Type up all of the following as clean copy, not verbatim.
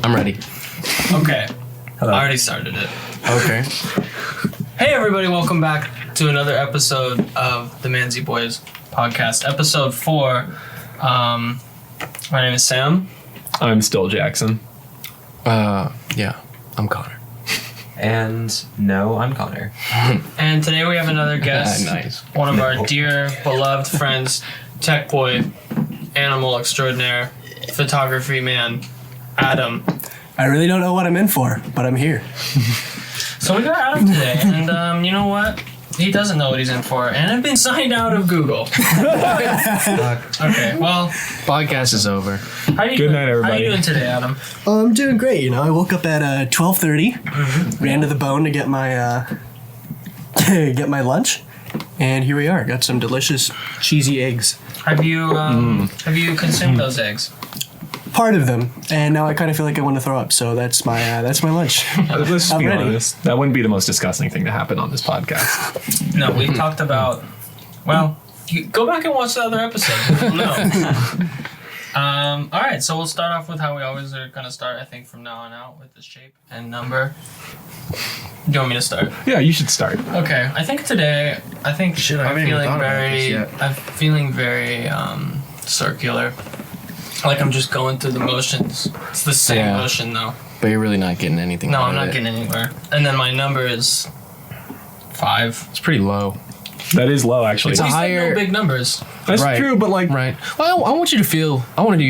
I'm ready. Okay. Hello. I already started it. Okay. Hey everybody, welcome back to another episode of the Manzy Boys podcast. Episode 4. My name is Sam. I'm still Jackson. Yeah, I'm Connor. And no, I'm Connor. And today we have another guest. Nice. One of our dear, beloved friends, tech boy, animal extraordinaire, photography man, Adam. I really don't know what I'm in for, but I'm here. So we got Adam today, and you know what? He doesn't know what he's in for, and I've been signed out of Google. Okay, well, Podcast is over. how you Good doing? night, everybody. How you doing today, Adam? I'm doing great. You know, I woke up at 12:30, ran to the bone to get my get my lunch, and here we are. Got some delicious cheesy eggs. Have you consumed those eggs? Part of them, and now I kind of feel like I want to throw up. So that's my lunch. Let's just I'm be ready. honest. That wouldn't be the most disgusting thing to happen on this podcast. No, we talked about. Well, you go back and watch the other episode. No. All right, so we'll start off with how we always are gonna start. I think from now on out with the shape and number. Do you want me to start? Yeah, you should start. Okay, I think today. I'm haven't even feeling thought about this very. yet. I'm feeling very circular. Like I'm just going through the motions. It's the same Yeah. motion though. But you're really not getting anything No, out I'm of not it. getting anywhere. And then my number is 5. It's pretty low. That is low, actually. It's a You said higher- no big numbers. That's Right. true, but like, Right. Well, I wanted you to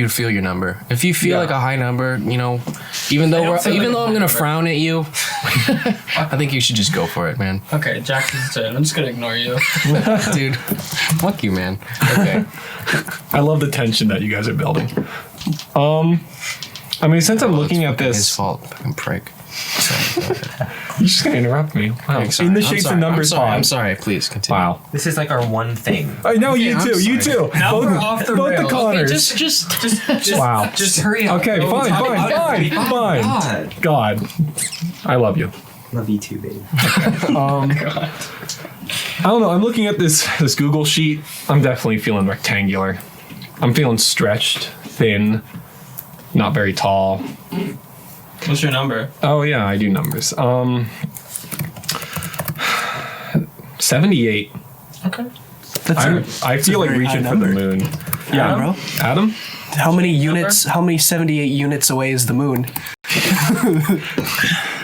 feel your number. If you feel Yeah. like a high number, you know, even though don't feel like a I'm high gonna number. frown at you, I think you should just go for it, man. Okay, Jackson's turn. I'm just gonna ignore you. Dude, fuck you, man. Okay. I love the tension that you guys are building. I mean, since I'm looking at His this, fault, fucking prick. you're just gonna interrupt me. Wow. I'm sorry. In the I'm shapes sorry. and numbers I'm pod. sorry. Please continue. Wow. This is like our one thing. I know you I'm too. You sorry. too. Now both we're off the both rails. the Connors. Okay, just Wow. Just hurry up. Okay, Go fine, talk fine, about fine, it. fine. God. God, I love you. Love you too, baby. I don't know. I'm looking at this Google sheet. I'm definitely feeling rectangular. I'm feeling stretched, thin, not very tall. What's your number? Oh yeah, I do numbers. 78. Okay. I feel like very reaching high for the number. moon. Yeah, bro. Adam? How many units? How many 78 units away is the moon?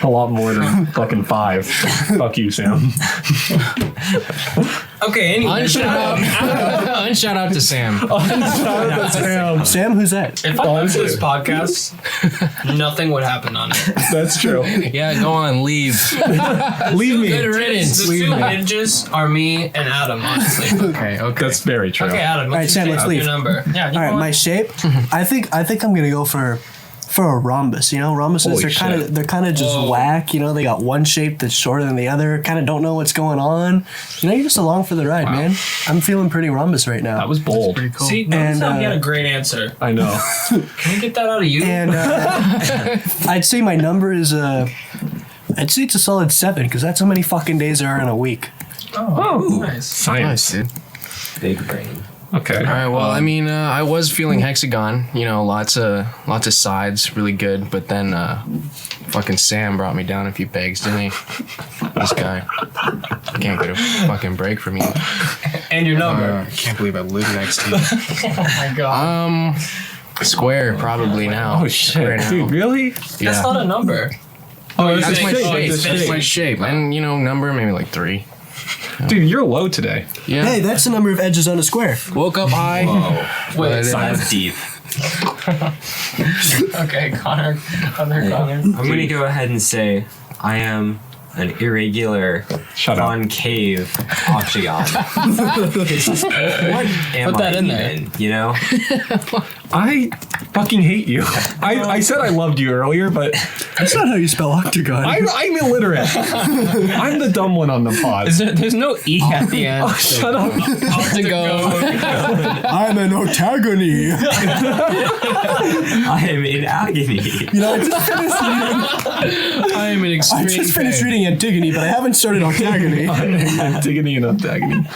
A lot more than fucking 5. Fuck you, Sam. Okay, anyway. Unshout out to Sam. Sam. Sam, who's that? If I left this podcast, nothing would happen on it. That's true. Yeah, go on, leave. Leave me. Good riddance. The two ninjas are me and Adam, honestly. Okay, okay. That's very true. Okay, Adam. All right, Sam, let's leave. Your number. Yeah. You All right, want- my shape. I think I'm gonna go for a rhombus. You know, rhombuses Holy they're kind of just Whoa. whack. You know, they got one shape that's shorter than the other. Kind of don't know what's going on. You know, you're just along for the ride, man. I'm feeling pretty rhombus right now. That was bold. See, no, And, Sam get a great answer. I know. Can we get that out of you? And I'd say my number is I'd say it's a solid 7 because that's how many fucking days there are in a week. Oh, nice. Science. Nice, dude. Big brain. Okay. All right. Well, I mean, I was feeling hexagon. You know, lots of sides, really good. But then, fucking Sam brought me down a few pegs, didn't he? This guy can't get a fucking break from me. And your number. I can't believe I live next to you. Oh my god. Square probably now. Oh Square shit, now. dude, really? Yeah. That's not a number. Oh, That's my shape. That's That's my shape. shape. And you know, number maybe like 3. Dude, you're low today. Yeah. Hey, that's the number of edges on a square. Woke up high. Wait, That's deep. okay, Connor. I'm gonna go ahead and say I am an irregular Shut up. concave octagon. What am Put that I in there. even, you know? I fucking hate you. I said I loved you earlier, but That's not how you spell octagon. I'm illiterate. I'm the dumb one on the pod. There's no E at the end. Shut up. to go. I'm an octagony. I am in agony. You know, I am an extreme. I just finished reading Antigone, but I haven't started octagony. Antigone and Antigone.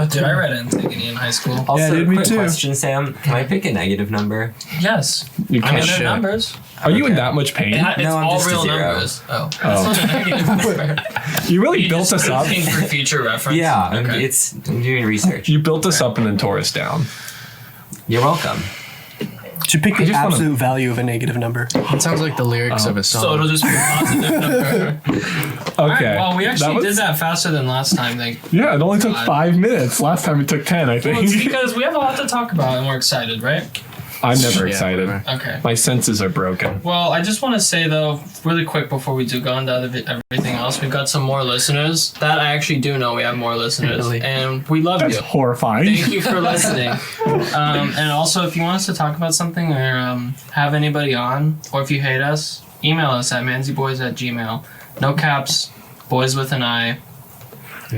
Dude, I read Antigone in high school. Also, Yeah, dude, me quick too. question, Sam. Can I pick a negative number? Yes. You I mean, can't. they're shit. numbers. Are you in that much pain? It's No, I'm all just a real zero. numbers. Oh. That's not a negative number. You really You built just us up. think for future reference. Yeah, Okay. I'm doing research. You built us up and then tore us down. You're welcome. Should pick the just wanna- absolute value of a negative number. It sounds like the lyrics of a song. So it'll just be a positive number. All right, Okay. well, we actually was- did that faster than last time. Yeah, it only took God. 5 minutes. Last time it took 10, I Well, it's think. because we have a lot to talk about and we're excited, right? I'm never Yeah, excited. whatever. Okay. My senses are broken. Well, I just want to say though, really quick before we do go into everything else, we've got some more listeners. That I actually do know we have more listeners, Really? and we love That's you. horrifying. Thank you for listening. And also, if you want us to talk about something or have anybody on, or if you hate us, email us at manzyboys@gmail. No caps, boys with an I.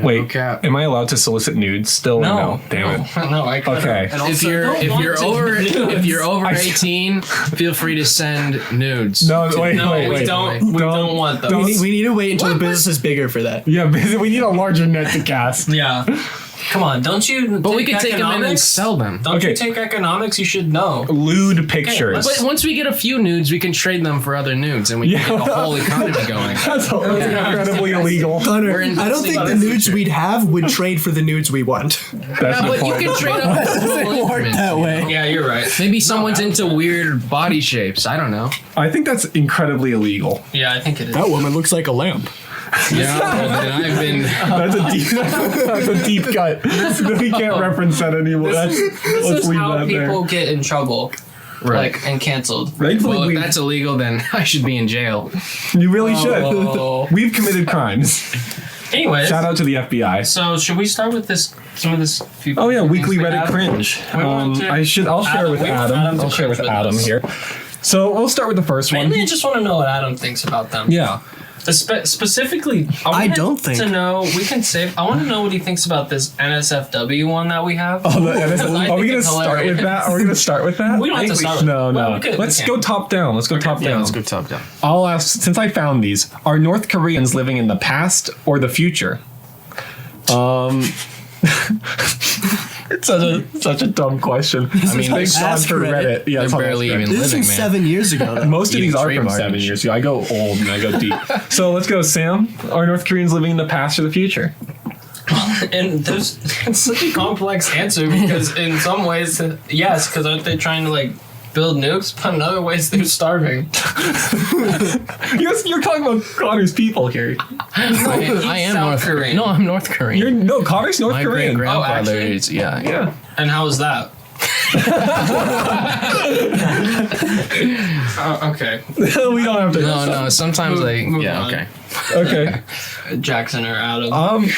Wait, no cap. am I allowed to solicit nudes still? or No, Damn it. no, I couldn't. Okay. And If also, you're don't want to if you're over I- 18, feel free to send nudes. No, wait, no, wait, we wait. don't. We don't want those. don't- We need to wait until the business is bigger for that. Yeah, we need a larger net to cast. Yeah. Come on, don't you? But we could take them in and economics? sell them. Don't Okay. you take economics? You should know. Lewd pictures. let's- But once we get a few nudes, we can trade them for other nudes, and we can Yeah. get a whole economy going. That's incredibly illegal. Connor, We're I don't think the investing nudes we'd have would trade for the nudes we want. That's Yeah, the but you point. can trade up. It doesn't work that way. Yeah, you're right. Maybe someone's into weird body shapes. I don't know. I think that's incredibly illegal. Yeah, I think it is. That woman looks like a lamp. Yeah, then I've been. That's a deep. That's a deep cut. We can't reference that anymore. Let's This is leave how that there. people get in trouble, Right. and canceled. Thankfully, Well, if we- that's illegal, then I should be in jail. you really should. Oh. We've committed crimes. Anyways, Shout out to the FBI. so should we start with this? Some of this. Few Oh yeah, things weekly we Reddit have? cringe. We want to- I'll share Adam, with we want Adam. Adam to I'll share with cringe with Adam us. here. So we'll start with the first one. Mainly, I just want to know what Adam thinks about them. Yeah. Specifically, I wanted don't think- to know. We can save. I want to know what he thinks about this NSFW one that we have. Oh, I are we think gonna it's start hilarious. with that? Are we gonna start with that? We don't have to start with- No, well, no. we could- Let's we go can. top down. Let's go top yeah, down. let's Go top down. I'll ask, since I found these, are North Koreans living in the past or the future? It's such a dumb question. I mean, thanks Sean Ask for Reddit. Reddit. Yeah, They're it's on barely Reddit. even This is living, from man. 7 years ago. Though. Most of Eating these are tree from bark 7 and years ago. I go old and I go deep. So let's go, Sam. Are North Koreans living in the past or the future? And there's it's such a complex answer because in some ways, yes, because aren't they trying to like build nukes? But in other ways, they're starving. You're talking about Connor's people here. I am South North Korean. Korean. No, I'm North Korean. Connor's North My Korean. great grandfather actually? is yeah. Yeah. And how is that? Okay, We don't have to. No. Sometimes Move yeah. on. Okay. Okay. Jackson or Adam. I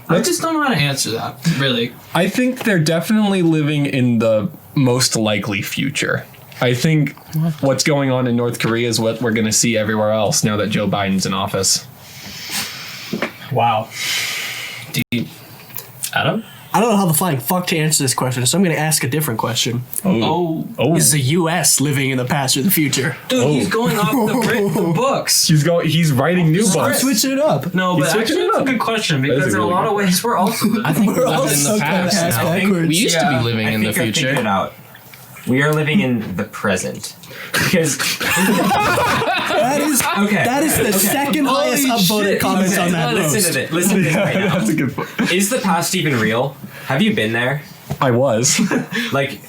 I just don't know how to answer that. Really, I think they're definitely living in the most likely future. I think what's going on in North Korea is what we're going to see everywhere else now that Joe Biden's in office. wow. Deep. Adam. I don't know how the flying fuck to answer this question, so I'm going to ask a different question. Oh, Is the U.S. living in the past or the future? dude, he's going off the books. He's writing new I'm books. switching it up. No, He's but switching actually, it that's a up. good question That is because a in a really lot good of ways we're also. I think we're living in also the kinda past ass now. backwards. We used to Yeah. be living in the I figured future. it out. We are living in the present. Because That is the second highest upvoted comments on that listen post. to this. Listen to this right now. That's a good point. Is the past even real? Have you been there? I was. Like,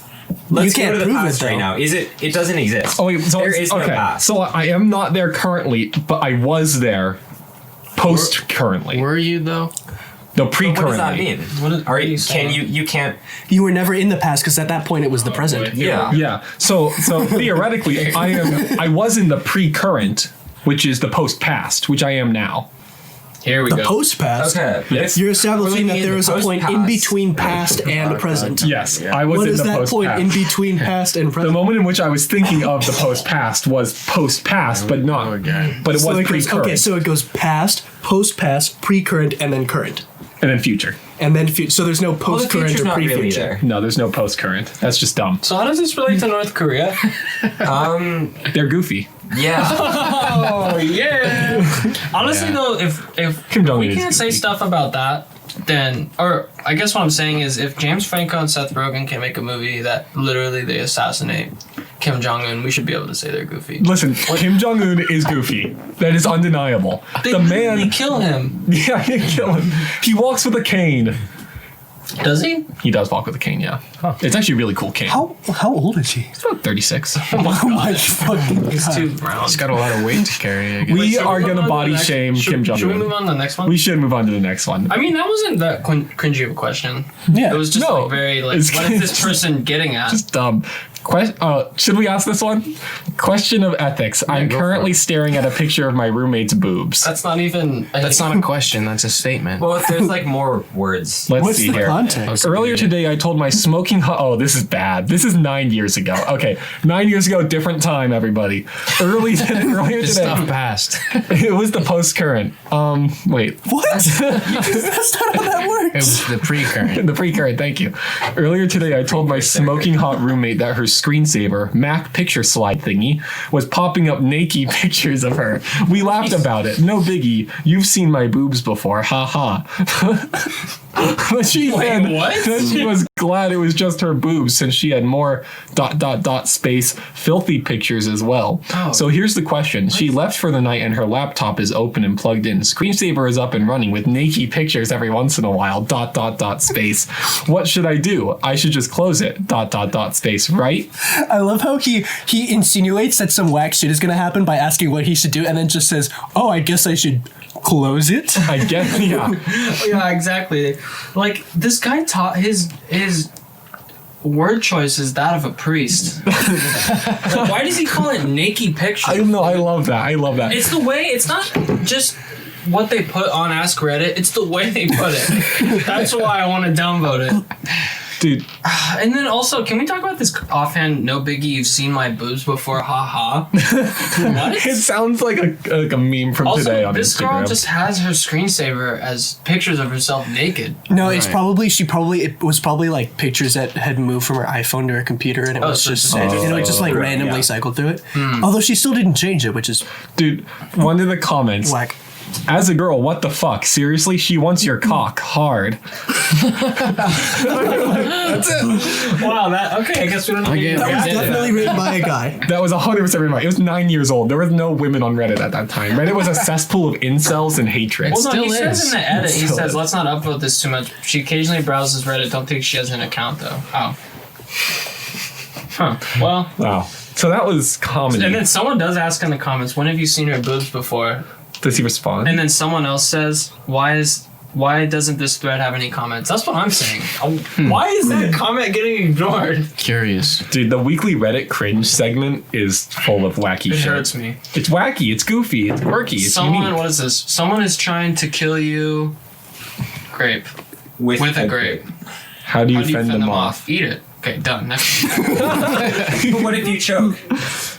let's can't go to the prove past it, right though. now. It doesn't exist. Oh, wait, so, there is no okay. past. So I am not there currently, but I was there post currently. Were you though? No, pre What does that currently. mean? What is- Are what are you you can saying? you can't You were never in the past because at that point it was the present. boy. yeah. Yeah. So theoretically, I was in the pre-current, which is the post-past, which I am now. Here we The go. post past. Okay. Yes. You're establishing We're that living there in is the a point in post-past. between past and present. Yes, I was What in is the that post-past. point in between past and The present? moment in which I was thinking of the post-past was post-past, but not. Okay. But it So was it goes, pre-current okay, so it goes past, post-past, pre-current, and then current. and then future. And then so there's no Well, the post-current future's or not really pre-future. there. No, there's no post-current. That's just dumb. So how does this relate to North Korea? They're goofy. Yeah. Oh yeah. Honestly Yeah. though, if Kim Jong-un we is can't say goofy. stuff about that, then, or I guess what I'm saying is, if James Franco and Seth Rogen can make a movie that literally they assassinate Kim Jong Un, we should be able to say they're goofy. Listen, Kim Jong Un is goofy. That is undeniable. They The literally man, kill him. yeah, he kill him. He walks with a cane. Does he? He does walk with a cane, yeah. It's actually a really cool cane. How old is he? He's about 36. Oh my fucking He's god. too brown. He's got a lot of weight to carry. I guess. We Should are move gonna on to body the next- shame Kim Should we Jong-un. move on to the next one? We should move on to the next one. I mean, that wasn't that cringy of a question. Yeah. It was just No, like very like, it's- what is this person getting at? Just dumb. Should we ask this one? Question of ethics. I'm go for currently it. staring at a picture of my roommate's boobs. That's not even. That's not a question. That's a statement. Well, if there's like more words. Let's What's see the here. context? Earlier today, I told my smoking hot. Oh, this is bad. This is 9 years ago. Okay, 9 years ago, different time, everybody. Earlier This stuff today, passed. it was the post current. Wait, What? That's not how that It works. was the pre-current. the pre-current. Thank you. Earlier today, I told my smoking hot roommate that her screensaver Mac picture slide thingy was popping up naked pictures of her. We laughed about it. No biggie. You've seen my boobs before. Ha ha. But she said what? that she was glad it was just her boobs since she had more ... space filthy pictures as well. Oh. So here's the question. She left for the night and her laptop is open and plugged in. Screensaver is up and running with naked pictures every once in a while. ... space. What should I do? I should just close it. ... space, right? I love how he insinuates that some whack shit is gonna happen by asking what he should do, and then just says, "Oh, I guess I should close it." I guess, yeah. Yeah, exactly. Like this guy taught his word choice is that of a priest. Like, why does he call it naked picture? I know, I love that. I love that. It's the way. It's not just what they put on Ask Reddit. It's the way they put it. That's why I want to downvote it. Dude, And then also, can we talk about this offhand? No biggie. You've seen my boobs before. Ha ha. What? it sounds like a meme from today Also, on this Instagram. girl just has her screensaver as pictures of herself naked. No, it's Right. it was probably like pictures that had moved from her iPhone to her computer, and it was so just it's just it just like cycled through it, randomly yeah. cycled through it. Although she still didn't change it, which is Dude, one of the comments. whack. As a girl, what the fuck? Seriously, she wants your cock hard. Wow. That okay. I guess we don't. Okay, That was did it. definitely written by a guy. That was 100% right. It was 9 years old. There was no women on Reddit at that time. Reddit was a cesspool of incels and hatred. Well, no, he still says is. in the edit, he Still says, is. let's not upvote this too much. She occasionally browses Reddit. Don't think she has an account, though. Oh. Huh. Well, Wow. So that was comedy. and then someone does ask in the comments, when have you seen her boobs before? Does he respond? And then someone else says, why doesn't this thread have any comments? That's what I'm saying. Why is that comment getting ignored? Curious. Dude, the weekly Reddit cringe segment is full of wacky It shit. hurts me. It's wacky, it's goofy, it's quirky, it's Someone, unique. what is this? Someone is trying to kill you. Grape. With a grape. How do you How do you fend them off? Eat it. Okay, done. Next. But what if you choke?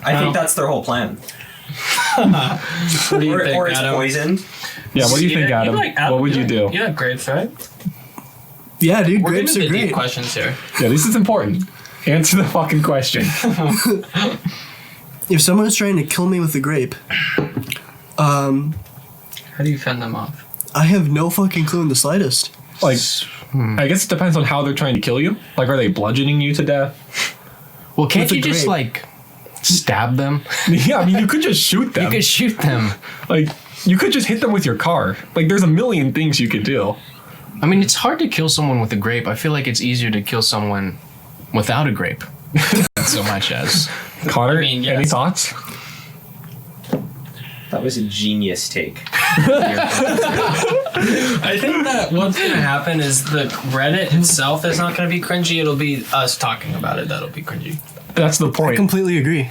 I think that's their whole plan. What do you think, Or it's Adam? poisoned. Yeah, what do you think, Adam? like What would you do? You like grapes, right? Yeah, dude, We're grapes getting are into the deep great. questions here. Yeah, this is important. Answer the fucking question. If someone is trying to kill me with a grape, How do you fend them off? I have no fucking clue in the slightest. Like, I guess it depends on how they're trying to kill you. Like, are they bludgeoning you to death? Well, can't With a you just grape. like stab them? Yeah, I mean, you could just shoot them. You could shoot them. Like, you could just hit them with your car. Like, there's a million things you could do. I mean, it's hard to kill someone with a grape. I feel like it's easier to kill someone without a grape. Not so much as. Connor, I mean, yes. any thoughts? That was a genius take. I think that what's gonna happen is the Reddit itself is not gonna be cringy. It'll be us talking about it that'll be cringy. That's the I point. completely agree.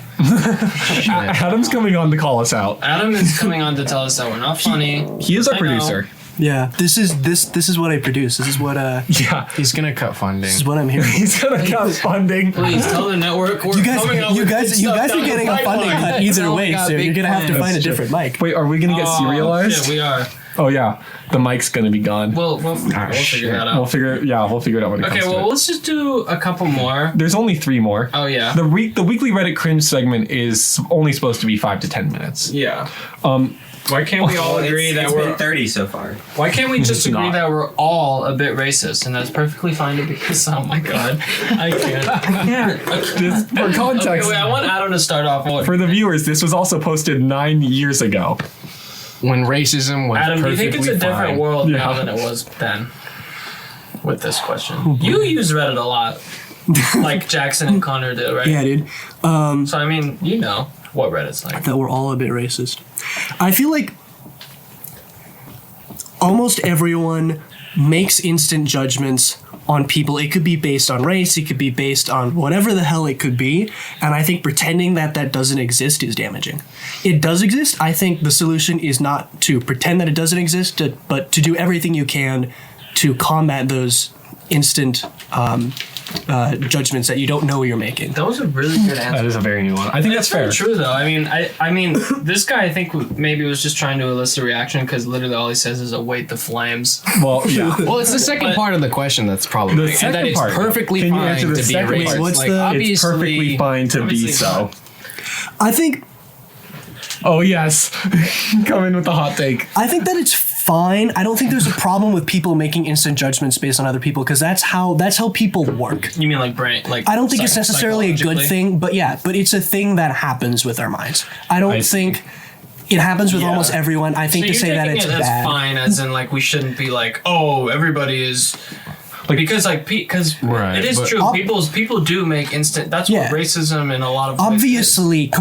Adam's coming on to call us out. Adam is coming on to tell us that we're not funny. He is our I know. producer. Yeah, this is what I produce. This is what Yeah. He's gonna cut funding. this is what I'm here. He's gonna cut funding. Please tell the network we're You guys, coming out you with guys, good you stuff guys down are the getting a funding pipeline. cut either Oh, we way, got so you're big gonna have to plans. find a That's true. different mic. Wait, are we gonna get Oh, serialized? shit, we are. Oh yeah, the mic's gonna be gone. We'll figure that out. We'll figure it out when it Okay, comes to well, it. let's just do a couple more. There's only 3 more. Oh, yeah. The weekly Reddit cringe segment is only supposed to be 5 to 10 minutes. Yeah. Why can't we all agree that it's we're... been 30 so far. Why can't we just agree not. that we're all a bit racist? And that's perfectly fine to be... Oh, my God. I can't. Just for context, Okay, wait, I want Adam to start off. for the viewers, this was also posted 9 years ago. When racism was Adam, do you perfectly think it's a different fine. world now Yeah. than it was then? With this question. You use Reddit a lot. Like Jackson and Connor did, right? Yeah, dude. So, I mean, you know what Reddit's like. That we're all a bit racist. I feel like almost everyone makes instant judgments on people. It could be based on race, it could be based on whatever the hell it could be, and I think pretending that that doesn't exist is damaging. It does exist. I think the solution is not to pretend that it doesn't exist, but to do everything you can to combat those instant judgments that you don't know you're making. That was a really good answer. That is a very new one. I think that's fair. Very true, though. I mean, this guy I think maybe was just trying to elicit a reaction because literally all he says is "await the flames." Well, yeah. Well, it's the second But- part of the question that's problematic. The second and that it's part. perfectly Can you fine answer the to be second racist. part? What's Like, the- obviously, It's perfectly fine to be obviously so. I think Oh yes, come in with the hot take. I think that it's fine. I don't think there's a problem with people making instant judgments based on other people because that's how people work. You mean like brain? Like I don't think it's necessarily a good psychologically? thing, but it's a thing that happens with our minds. I don't I see. think it happens with Yeah. almost everyone. I think So to you're say that taking it's it as bad. fine, as in like we shouldn't be like, oh, everybody is. Like- Because Right, it is but- true. People do make instant. That's Yeah. what racism in a lot of ways is. Obviously,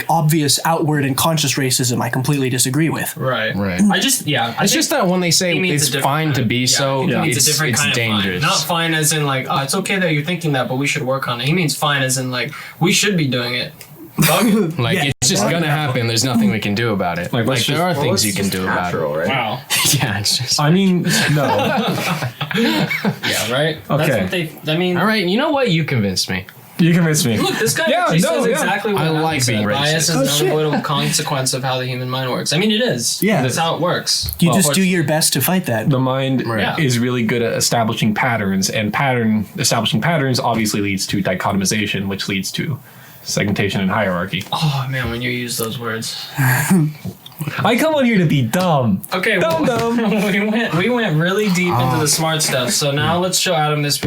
obvious outward and conscious racism, I completely disagree with. Right. Right. I just It's just that when they say He means it's a different fine to kind. be so, he means it's, a different it's kind dangerous. of fine. Not fine as in like, oh, it's okay that you're thinking that, but we should work on it. He means fine as in like, we should be doing it. Like, Yeah. it's just gonna happen. There's nothing we can do about it. Like, Like, let's there just- are things you can do about natural, right? Wow. it. Yeah, it's just. I mean, no. Yeah, right? That's Okay. what they, I mean, All right, you know what? You convinced me. You convinced me. look, this guy Yeah, actually no, says yeah. exactly what I Adam like said. being Bias racist. Oh, is shit. an unavoidable consequence of how the human mind works. I mean, it is. Yeah. That's how it works. You Well, just do your best to fight that. The mind Right. is really good at establishing patterns, and establishing patterns obviously leads to dichotomization, which leads to segmentation and hierarchy. Oh, man, when you use those words. I come on here to be dumb. Okay, Dumb, dumb. we went really deep into the smart stuff. So now let's show Adam this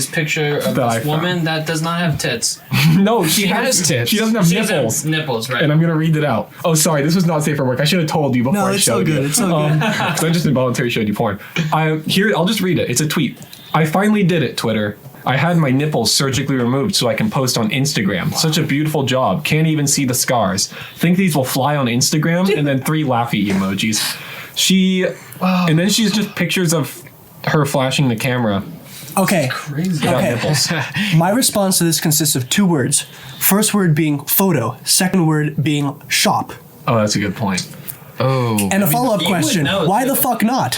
picture of That I this found. woman that does not have tits. No, she has tits. She doesn't have She has nipples. nipples, right? And I'm gonna read it out. Oh, sorry, this was not safe for work. I should have told you before No, I it's so showed good. you. It's so good. 'Cause I just involuntarily showed you porn. I'll just read it. It's a tweet. I finally did it, Twitter. I had my nipples surgically removed so I can post on Instagram. Such a beautiful job. Can't even see the scars. Think these will fly on Instagram? And then 3 laughy emojis. And then she's just pictures of her flashing the camera. Okay. Crazy. without Okay. nipples. My response to this consists of 2 words. First word being photo. Second word being shop. Oh, that's a good point. Oh. And a follow-up you would question: know why the too. fuck not?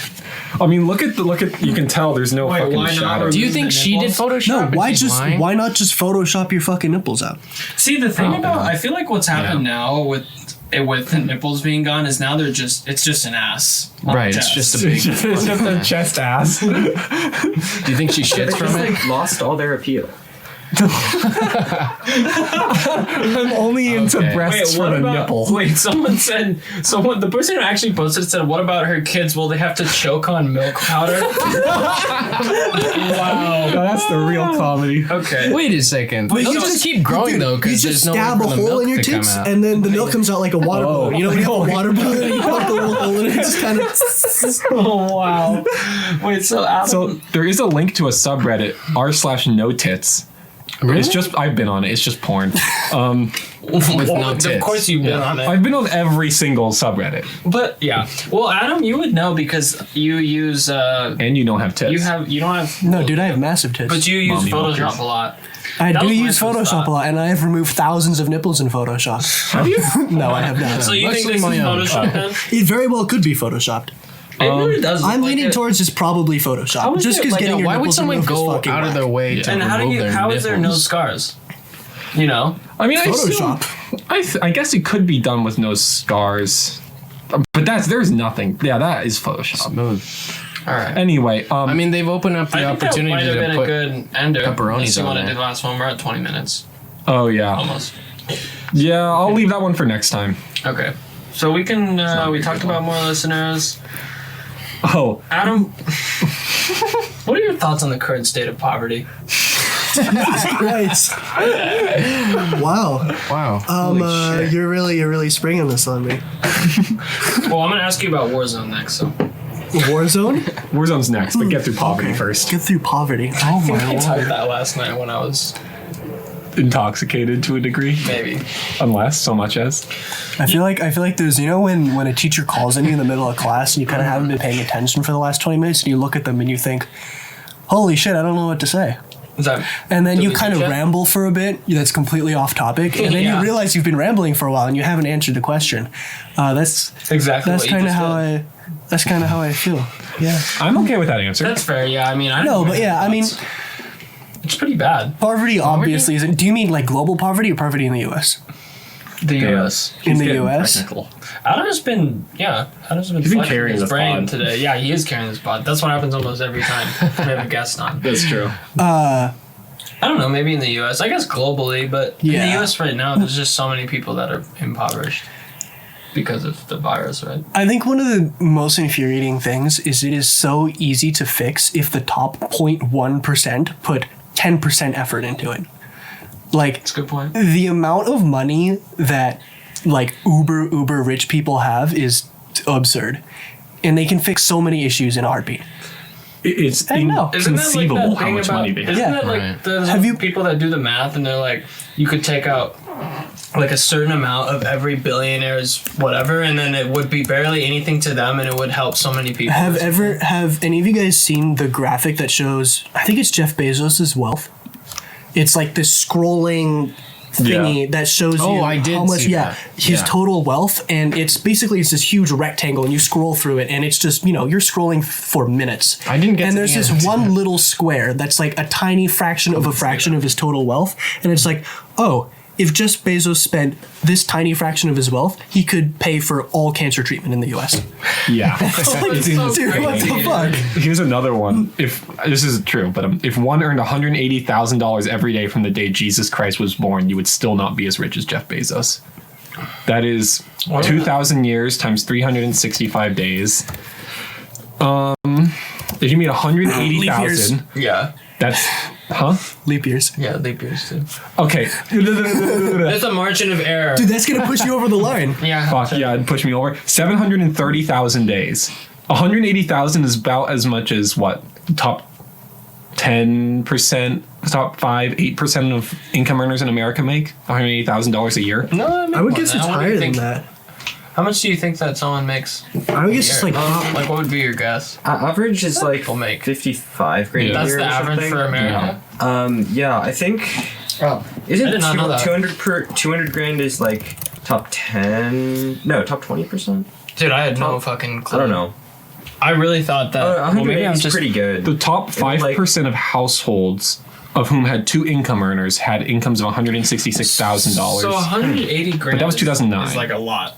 I mean, look at you can tell there's no Wait, fucking why not? shadow. Do you think she did Photoshop? No, and why she's lying? why not just Photoshop your fucking nipples out? See, the thing Oh, about yeah. I feel like what's happened now with the nipples being gone is now it's just an ass. on Right, the it's chest. just a big. It's just a chest ass. Do you think she shits They from just it? like lost all their appeal. I'm only into Okay. breasts for the nipple. Wait, the person who actually posted said, what about her kids? Will they have to choke on milk powder? Wow. Now that's the real comedy. Okay. Wait a second. But They'll just keep growing though, you because just there's no stab way a for the hole milk in your to come tits, out. and then the milk comes out like a water balloon. You know when you have a water balloon and you put the little hole in it, it just kind of. Oh, wow. Wait, so Adam... So there is a link to a subreddit r/no tits. It's just I've been on it. It's just porn. With no tits. Of course you've been on it. I've been on every single subreddit, But, yeah. Well, Adam, you would know because you use... and you don't have tits. you don't have... No, dude, I have massive tits. But you use Mommy Photoshop milkers. a lot. I that do was my use first Photoshop thought. a lot, and I have removed thousands of nipples in Photoshop. Have you? No, I have not. So you think Mostly this is my own. Photoshop then? It very well could be Photoshopped. It really does. I'm look leaning like it. towards it's probably Photoshop. How is Just it because like getting that? your Why would nipples someone removed is go fucking out of their whack. way to And remove their how is there no nipples? scars? You know? I mean, Photoshop. I guess it could be done with no scars. But there's nothing. Yeah, that is Photoshop. Smooth. All right. Anyway, I mean, they've opened up the I think that opportunity might have been to a put. good ender. pepperonis Unless you on want to there. do the last one. We're at 20 minutes. oh yeah, Almost. yeah. I'll leave that one for next time. Okay. So we can, we talked about more listeners. Oh, Adam, what are your thoughts on the current state of poverty? Christ. Wow. Wow. You're really springing this on me. Well, I'm going to ask you about Warzone next, so. Warzone? Warzone's next, but get through poverty first. Get through poverty. Oh I my typed lord. that last night when I was, Intoxicated to a degree, maybe. unless so much as. I feel like there's when a teacher calls on you in the middle of class and you kind of haven't been paying attention for the last 20 minutes and you look at them and you think, holy shit, I don't know what to say. Is that, And then Did you we kind of do that? ramble for a bit. That's completely off topic. And then Yeah. you realize you've been rambling for a while and you haven't answered the question. That's exactly that's what you kind of just how did. that's kind of how I feel. Yeah. I'm okay with that answer. That's fair, yeah. I mean, I No, don't but yeah, I mean, it's pretty bad. poverty obviously isn't. Do you mean like global poverty or poverty in the U.S.? The Damn. U.S. In the getting U.S.? technical. Adam's been been flexing carrying his this brain pod. today. Yeah, he is carrying this pod. That's what happens almost every time we have a guest on. That's true. I don't know, maybe in the U.S. I guess globally, but in the Yeah. U.S. right now, there's just so many people that are impoverished because of the virus, right? I think one of the most infuriating things is it is so easy to fix if the top 0.1% put 10% effort into it. Like, That's a good point. the amount of money that like uber rich people have is absurd, and they can fix so many issues in a heartbeat. It's I know. Isn't that like inconceivable that how thing much about, money they have. Isn't Yeah. that like Right. there's Have you- people that do the math and they're like, you could take out like a certain amount of every billionaire's whatever, and then it would be barely anything to them, and it would help so many people. Have any of you guys seen the graphic that shows? I think it's Jeff Bezos' wealth. It's like this scrolling thingy that shows Oh, you I did how much, see that. his Yeah. total wealth, and it's this huge rectangle, and you scroll through it, and it's just you're scrolling for minutes. I didn't get And to there's the this end. one little square that's like a tiny fraction of a fraction of his total wealth, and it's like, oh. If Jeff Bezos spent this tiny fraction of his wealth, he could pay for all cancer treatment in the U.S. Yeah. Dude, what the fuck? Here's another one. If this is true, but if one earned $180,000 every day from the day Jesus Christ was born, you would still not be as rich as Jeff Bezos. That is 2,000 years times 365 days. If you made 180,000, Yeah, that's Leap years. yeah, leap years too. okay. There's a margin of error. Dude, that's gonna push you over the line. Yeah. Fuck yeah, it'd push me over. 730,000 days. 180,000 is about as much as what? Top 10%, top 5, 8% of income earners in America make? $180,000 a year? No, I would guess it's higher than that. How much do you think that someone makes? I would guess it's like Like, what would be your guess? Average is like People make. 55 grand Yeah. a That's year the or average something. for America. Yeah, I think. Oh, Isn't I did not know that. 200 grand is like top 10? No, top 20%. dude, I had no fucking I clue. don't know. I really thought that. well, 100 maybe I'm is just. pretty good. The top 5% of households of whom had two income earners had incomes of $166,000. So 180 grand. But that was 2009. Is like a lot.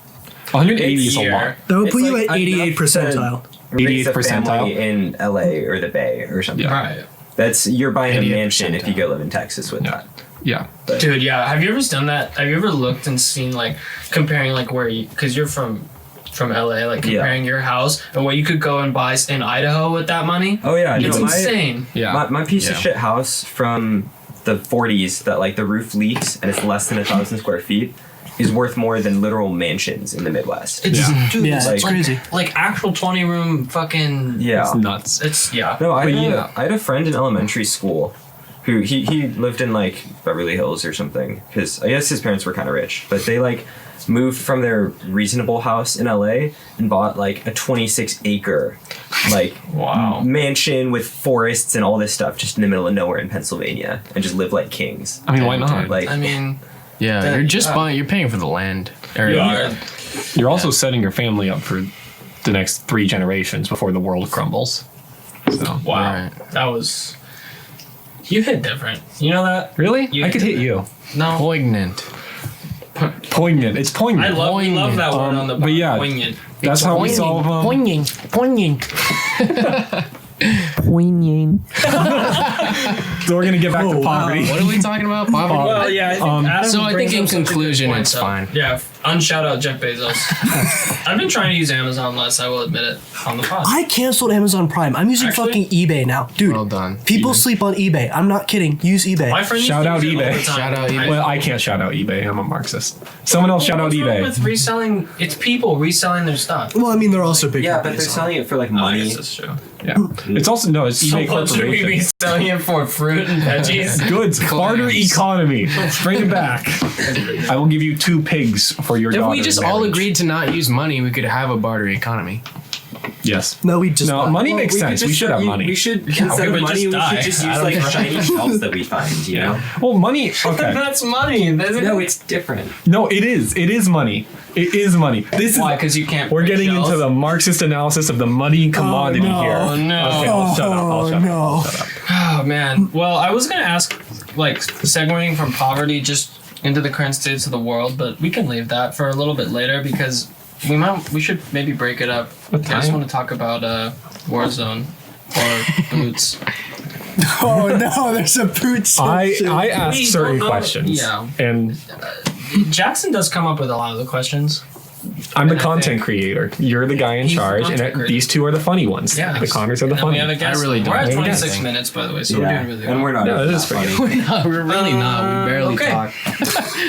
180 is a Year. lot. that would It's put you like at 88 enough to percentile. Raise a 88th percentile. family in LA or the Bay or something. Yeah. Right. That's you're buying a 88th mansion if you percentile. go live in Texas with that. Yeah. Dude, yeah. Have you ever done that? Have you ever looked and seen like comparing like where you, because you're from LA, like Yeah. comparing your house and what you could go and buy in Idaho with that money? Oh yeah, It's no, insane. Yeah. my piece of Yeah. shit house from the 40s that like the roof leaks and it's less than 1,000 square feet is worth more than literal mansions in the Midwest. It's Yeah. dude, Yeah, it's it's like, crazy. Like actual 20-room fucking. Yeah. It's nuts. It's yeah. No, I But had, yeah. I had a friend in elementary school who he lived in like Beverly Hills or something because I guess his parents were kind of rich, but they like moved from their reasonable house in LA and bought like a 26-acre like Wow. mansion with forests and all this stuff just in the middle of nowhere in Pennsylvania and just live like kings. I mean, why not? Like I mean, Yeah, That- you're just buying. You're paying for the land. Or, you are. You're also setting your family up for the next 3 generations before the world crumbles. So. Wow. Right. That was. You hit different. You know that? Really? You- I could hit you. No. Poignant. Poignant. It's poignant. I love that word on the but yeah, poignant. That's how we solve them. Poignant. So we're gonna get back to wow. poverty. What are we talking about? Poverty. Well, yeah, I think Adam so I brings think in up such a good conclusion, point, it's so- fine. Yeah, unshout out Jeff Bezos. I've been trying to use Amazon less, I will admit it, on the pod. I canceled Amazon Prime. I'm using Actually? fucking eBay now, dude. Well done. People sleep on eBay. I'm not kidding. Use eBay. My friend Shout out uses it all eBay. the time. Shout out eBay. Well, I can't shout out eBay. I'm a Marxist. Someone else shout out What's wrong eBay. with reselling? It's people reselling their stuff. Well, I mean, they're also big. Yeah, but they're companies. selling it for like I money. guess that's true. Yeah. It's also it's So eBay what should we be Corporation. selling it for? Fruit and veggies? Goods, barter Clams. economy. Bring it back. I will give you 2 pigs for your If daughter. we just all agreed to not use money, we could have a barter economy. Yes. No, we just. No, money makes sense. We should have money. We should we instead of would money, just we die. should just I use don't like know. shiny shells that we find. You know? Well, money. Okay. That's money. No, it's different. No, it is. It is money. It is money. This Why? is. Because you can't. We're break getting shells? into the Marxist analysis of the money commodity no. here. Oh no. Okay, I'll shut up. I'll shut up. no. I'll shut up. Oh man. Well, I was gonna ask, like, segueing from poverty just into the current states of the world, but we can leave that for a little bit later because we should maybe break it up. I just want to talk about Warzone or Boots. Oh no, there's a boot. I asked We certain don't know- questions. yeah. And Jackson does come up with a lot of the questions. I'm the And I content think- creator. You're the guy in He's the charge, and content creator. these 2 are the funny ones. Yeah. The Connors are the And funny. we have a guest. I really We're at don't. 26 Yeah. minutes, by the way, so we're doing really well. and we're not. Yeah, even that is that pretty funny. No, we're really not. We barely okay. talk.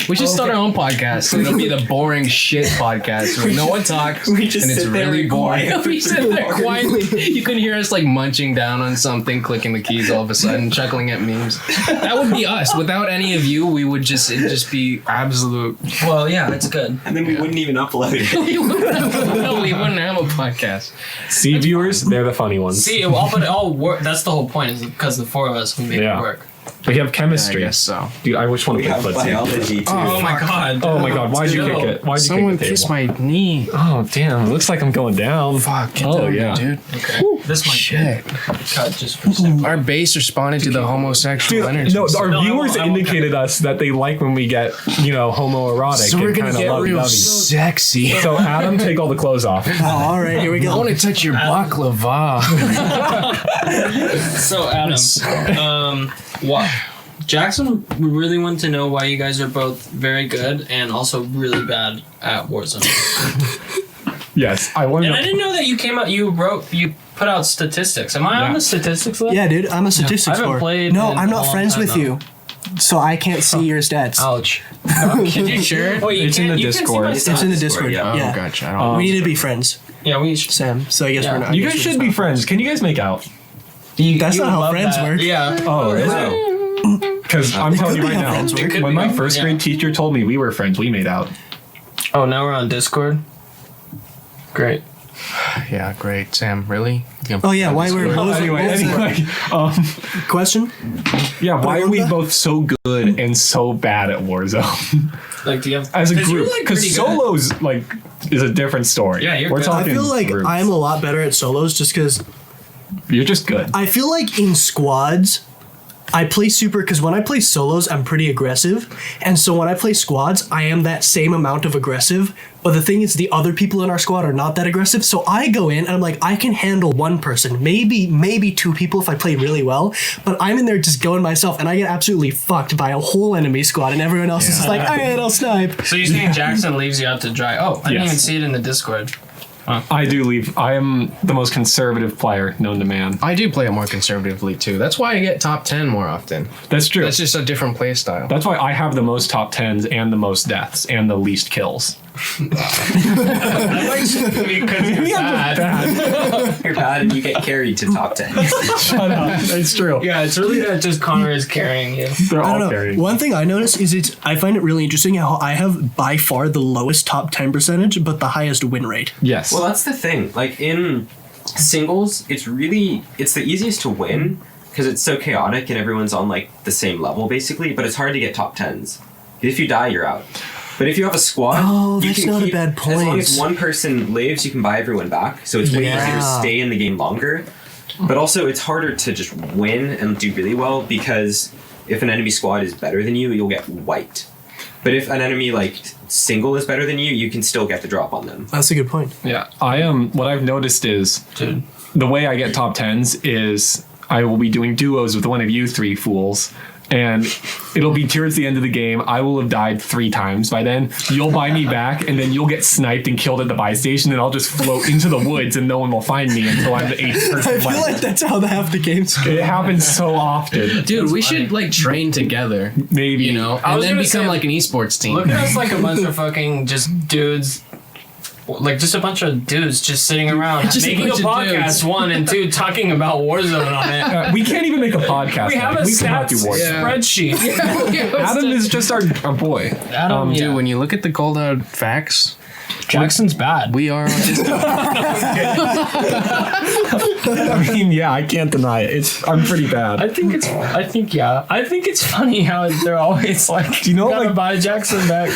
We should start our own podcast. It'll be the boring shit podcast where no one talks We just and it's sit there really and boring. quiet. We sit there quietly. You can hear us like munching down on something, clicking the keys all of a sudden, chuckling at memes. That would be us. Without any of you, we would just it'd just be absolute. Well, yeah, it's good. And then we wouldn't even upload it. We wouldn't have a podcast. See, viewers, they're the funny ones. See, but it all work. That's the whole point, is because the 4 of us we make Yeah. it work. We have I chemistry. guess so. Dude, I just want We to play have footsie. biology too. Oh my god. Oh my god, why'd you kick it? Why'd you Someone kick the kissed table? my knee. Oh damn, it looks like I'm going down. Fuck. Get Oh, down, yeah. dude. Okay. This might Shit. cut just for a second. Our base responded to the homosexual Dude, energy. no, our No, I viewers won't- I won't indicated us that they like when we get, homoerotic So we're and gonna kind of get real lovey-dovey. sexy. So Adam, take all the clothes off. Oh, all right, here we I go. want to touch your baklava. So Adam, what? Jackson really wanted to know why you guys are both very good and also really bad at Warzone. Yes, I wanted And I to. didn't know that you put out statistics. Am I on Yeah. the statistics list? Yeah, dude, I'm a statistics I haven't whore. played No, in I'm a not long friends time with now. you, so I can't see your stats. Ouch. You sure? Wait, you It's in can't- the you can see Discord. my It's It's in the stats. Discord. yeah. Oh, Yeah, gotcha. I don't we need to be friends, Yeah, we should. Sam. So I guess Yeah. we're not. You I guys guess we're should just be not friends. Can you guys make out? That's You not how love friends that. work. Yeah. Oh, is Wow. it? Because I'm telling you could be right how now, friends work. It could when be, my first yeah. grade teacher told me we were friends, we made out. Oh, now we're on Discord. Great. Yeah, great. Sam, really? Oh yeah, why we're Oh, both anyway, question? yeah, why are we both so good and so bad at Warzone Like, do you have as a 'cause you're, group? like, Because pretty good. solos is a different story. Yeah, you're we're good. talking. I feel like groups. I'm a lot better at solos just because You're just good. I feel like in squads, I play super because when I play solos, I'm pretty aggressive, and so when I play squads, I am that same amount of aggressive. But the thing is, the other people in our squad are not that aggressive, so I go in and I'm like, I can handle one person, maybe 2 people if I play really well. But I'm in there just going myself, and I get absolutely fucked by a whole enemy squad, and everyone else is just like, all right, I'll snipe. So you're saying Jackson leaves you out to dry? Oh, I didn't Yes. even see it in the Discord. I do leave. I am the most conservative player known to man. I do play it more conservatively too. That's why I get top 10 more often. That's true. That's just a different play style. That's why I have the most top 10s and the most deaths and the least kills. Because you're bad. You're bad and you get carried to top 10. Shut up. It's true. Yeah, it's really that just Connor is carrying you. They're I all don't know. carrying. One thing I notice is I find it really interesting how I have by far the lowest top 10 percentage, but the highest win rate. Yes. Well, that's the thing. Like in singles, it's the easiest to win because it's so chaotic and everyone's on like the same level basically. But it's hard to get top 10s. If you die, you're out. But if you have a squad, Oh, you that's can not a keep, bad As long point. as one person lives, you can buy everyone back. So it's way easier to Yeah. stay in the game longer. But also, it's harder to just win and do really well because if an enemy squad is better than you, you'll get wiped. But if an enemy like single is better than you, you can still get the drop on them. That's a good point. Yeah, I am. What I've noticed is, Dude. the way I get top 10s is I will be doing duos with one of you three fools. And it'll be towards the end of the game. I will have died 3 times by then. You'll buy me back, and then you'll get sniped and killed at the buy station, and I'll just float into the woods, and no one will find me until I'm the 8th person I feel left. like that's how the half the games go. It happens so often. Dude, we should like train together, Maybe. you know, I and was then gonna become say, like an esports team. Look at us like a bunch of fucking just dudes. Like just a bunch of dudes just sitting around Just a making a bunch of podcast, dudes. 1 and 2, talking about Warzone on it. We can't even make a podcast. We have a we cannot do stats Warzone. Yeah. spreadsheet. Adam is just our boy. Adam, Dude, when you look at the cold hard facts, Jackson's bad. we are on Discord. I mean, yeah, I can't deny it. I'm pretty bad. I think it's funny how they're always like, Do you know, gotta like- buy Jackson back.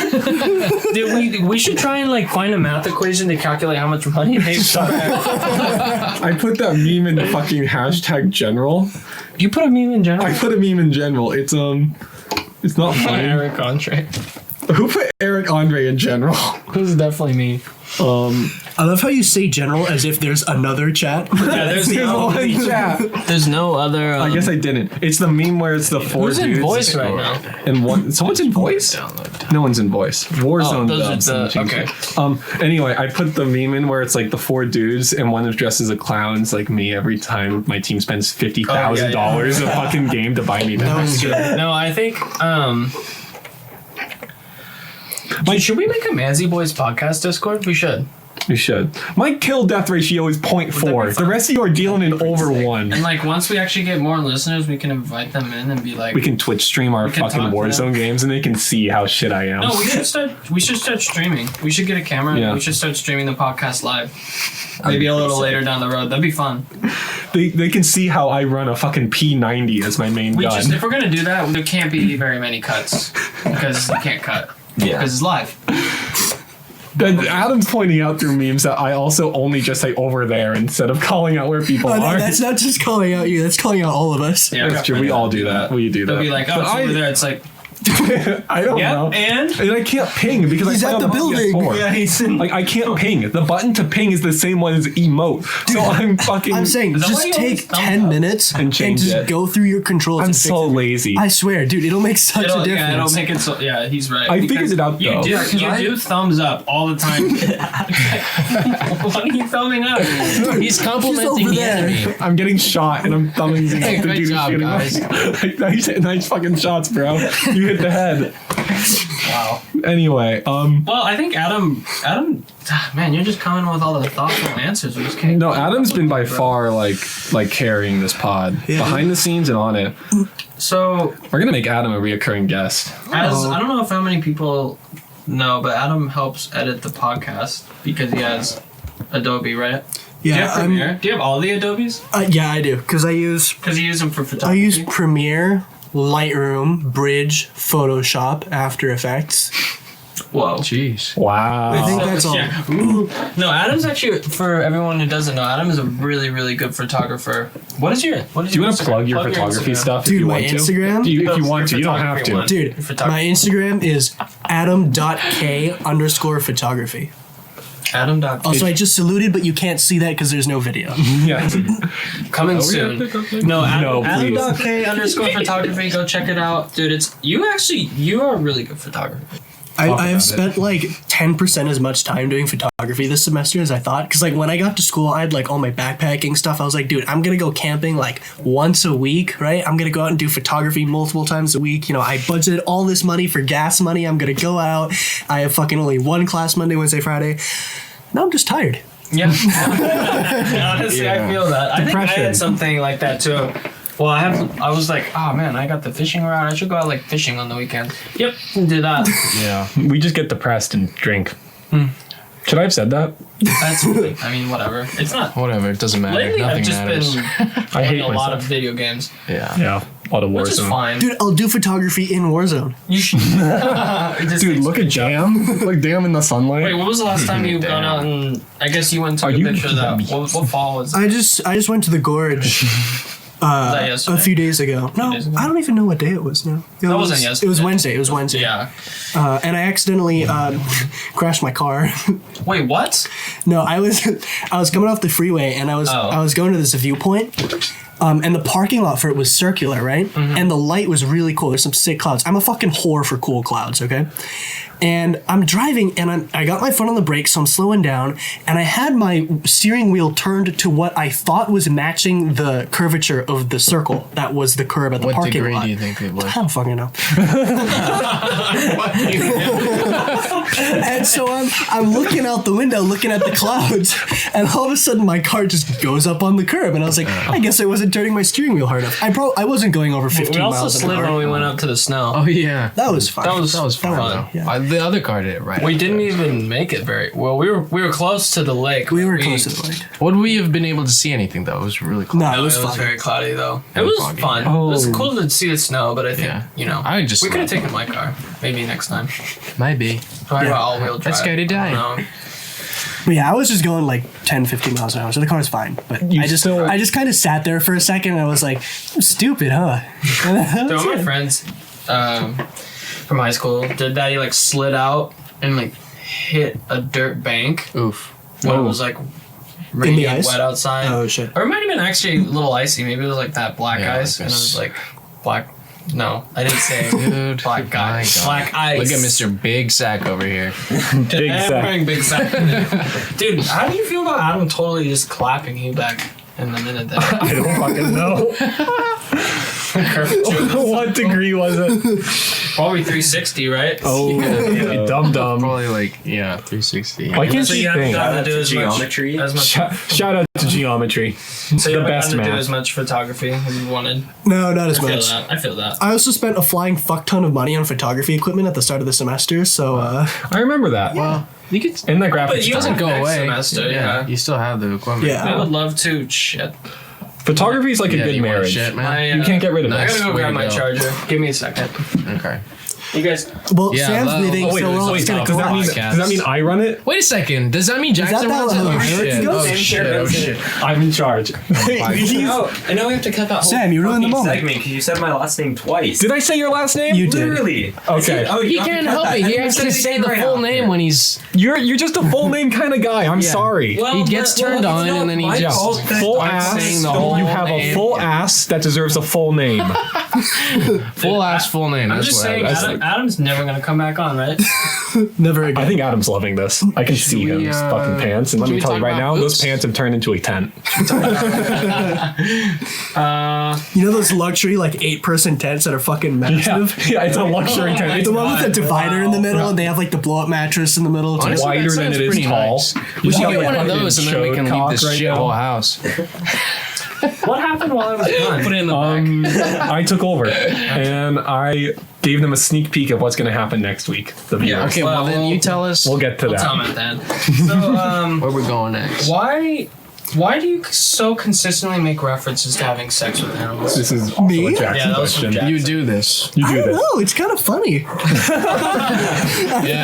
Dude, we should try and like find a math equation to calculate how much money they've spent. I put that meme in the fucking hashtag general. You put a meme in general. I put a meme in general. It's not funny. Eric Andre. Who put Eric Andre in general? This is definitely me. I love how you say general as if there's another chat. Yeah, there's There's no, one chat. there's no other. I guess I didn't. It's the meme where it's the 4 Who's in dudes voice right now? and one. Someone's in voice. No one's in voice. Warzone. those are dubs the- and change okay. it. Anyway, I put the meme in where it's like the 4 dudes and one is dressed as a clown. It's like me every time my team spends $50,000 a fucking game to buy me back. No, I think. Should we make a Manzy Boys podcast Discord? We should. You should. My kill death ratio is 0.4. The rest of you are dealing in over 1. And like once we actually get more listeners, we can invite them in and be like, We can Twitch stream our can fucking talk to Warzone them. games and they can see how shit I am. no, we should start. We should start streaming. We should get a camera. Yeah. And we should start streaming the podcast live. Maybe a little later down the road. That'd be fun. They can see how I run a fucking P90 as my main gun. If we're gonna do that, there can't be very many cuts because you can't cut. Yeah. Because it's live. Then Adam's pointing out through memes that I also only just say over there instead of calling out where people Oh, no, are. that's not just calling out you. That's calling out all of us. Yeah, That's true. We all do that. We do that. They'll be like, oh, But it's over there. It's like, I don't yeah, know. and And I can't ping because He's I at play the on building. PS4. yeah, he's in. Like I can't ping. The button to ping is the same one as emote. So I'm fucking. I'm saying Is that why just you always take thumbs 10 up? minutes And and change just it. go through your controls. I'm and fix so it. lazy. I swear, dude, it'll make such a It'll difference. make it so. Yeah, he's right. I Because figured it out, You though. do. Yeah, You do thumbs up all the time. What are you thumbing up? He's complimenting over the there. enemy. I'm getting shot and I'm thumbing the Hey, the great dude who's job, shooting guys. me. nice fucking shots, bro. You hit the head. Wow. Anyway, Well, I think Adam, man, you're just coming with all the thoughtful answers. We just can't. no, Adam's been by far like carrying this pod behind the scenes and on it. So, We're gonna make Adam a reoccurring guest. as I don't know if how many people know, but Adam helps edit the podcast because he has Adobe, right? Do you Yeah, have Premiere? Do you have all the Adobes? yeah, I do because I use Because you use them for I photography. use Premiere, Lightroom, Bridge, Photoshop, After Effects. Whoa. Jeez. Wow. I think that's all. Yeah. Ooh. No, Adam's actually, for everyone who doesn't know, Adam is a really, really good photographer. What is your? What is Do you your want to plug your photography Instagram. stuff if Dude, you my want to? Instagram? If you want to, you don't have Photography to. one. Dude, Photography. my Instagram is adam.k_photography. Adam. Also, I just saluted, but you can't see that because there's no video. Yeah. Coming soon. No, No, Adam, please. Adam.k_photography. Go check it out, dude. You are a really good photographer. I about have it. spent like 10% as much time doing photography this semester as I thought. Because like when I got to school, I had like all my backpacking stuff. I was like, dude, I'm gonna go camping like once a week, right? I'm gonna go out and do photography multiple times a week. You know, I budgeted all this money for gas money. I'm gonna go out. I have fucking only one class Monday, Wednesday, Friday. Now I'm just tired. Yeah. Honestly, I feel that. I think I Depression. had something like that too. Well, I was like, oh man, I got the fishing rod. I should go out like fishing on the weekend. Yep, did that. Yeah. We just get depressed and drink. Should I have said that? That's I mean, whatever. It's not. Whatever. It doesn't matter. Lately, Nothing I've just matters. been I playing hate a lot of myself. video games, Yeah. Yeah. A lot of which is Warzone. fine. Dude, I'll do photography in Warzone. You should. Dude, look at Jam. Look like Jam in the sunlight. Wait, when was the last time you gone out and? I guess you went to Are a you- picture of that. What fall was? I just went to the gorge. Was that A yesterday? few days ago. No, days ago? I don't even know what day it was now. It wasn't It was yesterday. Wednesday. Yeah. And I accidentally crashed my car. Wait, what? No, I was coming off the freeway and I was going to this viewpoint. And the parking lot for it was circular, right? Mm-hmm. And the light was really cool. There's some sick clouds. I'm a fucking whore for cool clouds, okay? And I'm driving and I got my foot on the brake, so I'm slowing down. And I had my steering wheel turned to what I thought was matching the curvature of the circle that was the curb at the What parking degree lot. do you think it was? I don't fucking know. And so I'm looking out the window, looking at the clouds, and all of a sudden my car just goes up on the curb, and I was like, I guess I wasn't turning my steering wheel hard enough. I wasn't going over 15 We also miles an slid hour. when we went up to the snow. Oh yeah, That was fun. That was fun though. yeah. The other car did it right. We after didn't us. even make it very well. We were close to the lake. We were close to the lake. Would we have been able to see anything though? It was really close. No, No, it was it was fun. very cloudy though. It And was foggy. fun. It was cool to see the snow, but I think Yeah. I just we could have love taken my car. Maybe next time. Maybe. Probably Yeah. all-wheel drive. That's scary to die. I don't know. But yeah, I was just going like 10, 15 miles an hour, so the car's fine. But You I just still- kind of sat there for a second, and I was like, stupid, huh? And that Dude, was one of my it. friends from high school did that. He like slid out and like hit a dirt bank Oof. when it Oh. was like rainy and ice? wet outside. Oh, shit. Or it might have been actually a little icy. Maybe it was like that black Yeah, ice, like and it this. was like black. No, I didn't say Dude, black my ice. God. Black ice. Look at Mr. Big Sack over here. Big I'm sack. wearing big sack. Dude, how do you feel about Adam totally just clapping you back in the minute there? I don't fucking know. What degree was it? Probably 360, right? Oh, dum dum. Probably like 360. Why can't So you you haven't think? gotten to do as Geometry. much. As much Shout out to geometry. so you the haven't best gotten to do math. as much photography as you wanted. No, not as I feel much. that. I feel that. I also spent a flying fuck ton of money on photography equipment at the start of the semester, so I remember that. Well, you could. In the But graphics you department. Doesn't go next away. semester, yeah. You still have the equipment. Yeah. I would love to. Shit. Photography is like a Yeah, good you want marriage. shit, man? My, You can't get rid of I it. gotta go Way grab to my go. charger. Give me a second. Okay. You guys. well, Yeah, Sam's well- leaving, oh, wait, so we're all Wait, just gonna does that mean podcast. does that mean I run it? Wait a second. Does that mean Jackson that runs it? how Oh it shit. goes? Oh shit. Oh shit. I'm in charge. I know we have to cut that whole Sam, you ruined the fucking moment. segment because you said my last name twice. Did I say your last name? You did. Literally. Okay. Oh, He you have to can't cut help that. it. He I'm has to gonna say it the right full after. name when he's. You're just a full name kind of guy. I'm sorry. Well, He gets well, turned it's on not and then he my just fault that Full I'm ass. saying the You whole have a name. full ass that deserves a full name. Full ass, full name. I'm That's just what saying, I was Adam's never gonna come back on, right? never again. I think Adam's loving this. I can see we, his fucking pants, and let should me we tell you talk right about now, those boobs? pants have turned into a tent. You know those luxury like 8-person tents that are fucking massive? Yeah, it's a luxury tent. It's The one with the divider in the middle, Wow. and they have like the blow up mattress in the middle. It's Honestly, wider that than sounds it is pretty tall. nice. You We should have, get like, one of fucking those and then we chode can leave cock this right shit now. whole house. What happened while I was gone? Put it in the back. I took over, and I gave them a sneak peek of what's going to happen next week. The viewers. Okay, well then you tell us We'll get to We'll tell that. him then. So, where we're going next. why do you so consistently make references to having sex with animals? This is also Me? a Jackson Yeah, that was from question. Jack. You do this. You I do don't this. know. It's kind of funny. Yeah,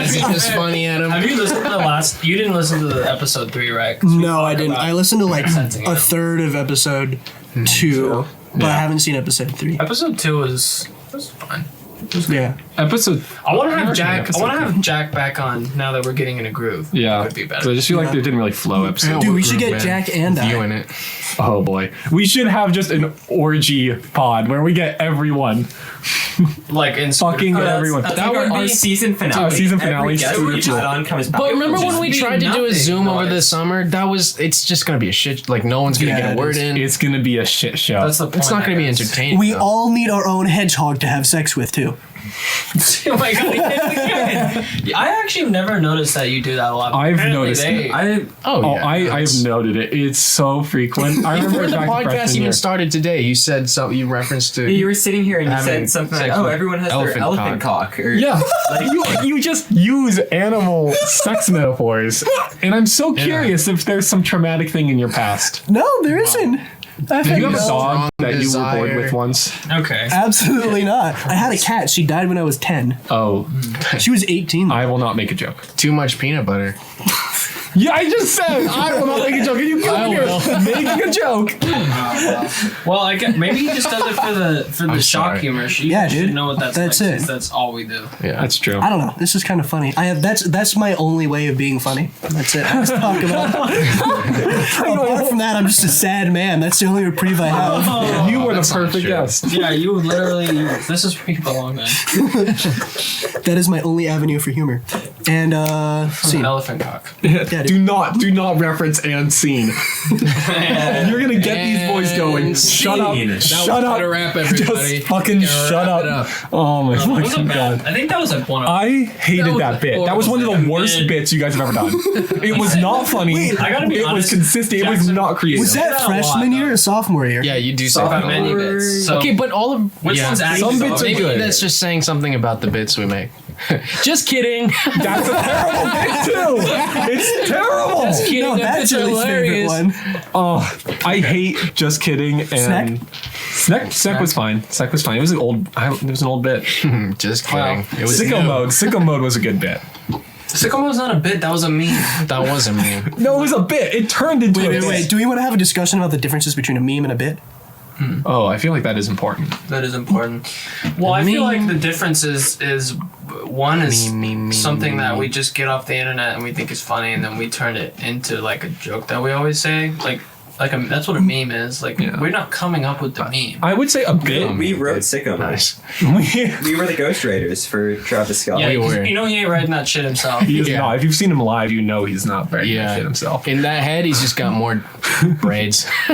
is it just funny, Adam? Have you listened to the last? You didn't listen to the episode 3, right? 'Cause we No, I talked didn't. about I listened to like sensing a it. third of episode 2, but I haven't seen episode 3. Episode 2 was fun. Yeah. Episode. I want to I've have never seen Jack. I episode want to two. have Jack back on now that we're getting in a groove. Yeah. Could be So I better. just feel like Yeah. they didn't really flow episode. Dude, we should get Man. Jack and I. You in it. Oh boy. We should have just an orgy pod where we get everyone. Like in Fucking everyone. That's That like would our be- season finale. Our season finale Every guest super we cool. had on comes back. But remember when just we be tried to do a nothing Zoom over noise. the summer? It's just gonna be a shit. Like no one's gonna Yeah, get a it word is. in. It's gonna be a shit show. That's the point. It's not gonna be I guess. entertaining. We though. all need our own hedgehog to have sex with, too. Oh my god! he did it again. I actually have never noticed that you do that a lot. I've Apparently noticed they- it. Oh, Oh, yeah. I've noted it. It's so frequent. I remember Before the back podcast freshman even year. started today, you said something. You referenced to. You were sitting here and you Having said something like, sex "Oh, with everyone has their elephant elephant cock." Or, Yeah, you just use animal sex metaphors, and I'm so curious if there's some traumatic thing in your past. No, there isn't. I've Did had you have a no- dog Strong that you were bored desire. with once? Okay. Absolutely not. I had a cat. She died when I was 10. Oh, She was 18. I will not make a joke. Too much peanut butter. Yeah, I just said I will not make a joke, and you come here making a joke. Well, I guess maybe he just does it for the I'm shock sorry. humor. You Yeah, should dude. know what that's That's like, it. since that's all we do. Yeah. That's true. I don't know. This is kind of funny. That's my only way of being funny. That's it. I just talk about. Apart from that, I'm just a sad man. That's the only reprieve I have. You were the That's not perfect true. guest. Yeah, you literally. This is where you belong, man. That is my only avenue for humor. And scene. Elephant cock. dude. Do not reference and scene. You're gonna get these boys going. And Shut up. scene. Shut up. To wrap everybody. Just fucking Gotta shut wrap it up. Oh my That wasn't fucking bad. god. I think that was like one of. I hated was that bit. That was one of the horrible. worst Mid. bits you guys have ever done. It was not funny. I gotta be it was honest, consistent. It was Jackson- not creative. Was that that a freshman lot, year though. or sophomore year? Yeah, you do say About that. many bits. So, Okay, but all of which yeah. one's actually Some bits are Maybe good. that's just saying something about the bits we make. Just kidding. That's a terrible bit too. It's terrible. Just kidding. No, the that's bits are Lily's favorite hilarious. one. Oh, I hate just kidding. And Snack was fine. Snack was fine. It was an old. It was an old bit. Just kidding. It was Sicko new. mode. Sicko mode was a good bit. Sicko was not a bit. That was a meme. That wasn't me. No, it was a bit. It turned into a bit. Wait, do we want to have a discussion about the differences between a meme and a bit? Oh, I feel like that is important. That is important. Well, I feel like the difference is one is Meme. something that we just get off the internet and we think is funny, and then we turn it into like a joke that we always say. That's what a meme is. Like Yeah. we're not coming up with the meme. I would say a bit. We wrote Sicko. Nice. We were the ghostwriters for Travis Scott. Yeah, we 'cause were. you know he ain't writing that shit himself. He is Yeah. not. If you've seen him live, you know he's not very good Yeah. shit himself. In that head, he's just got more braids. He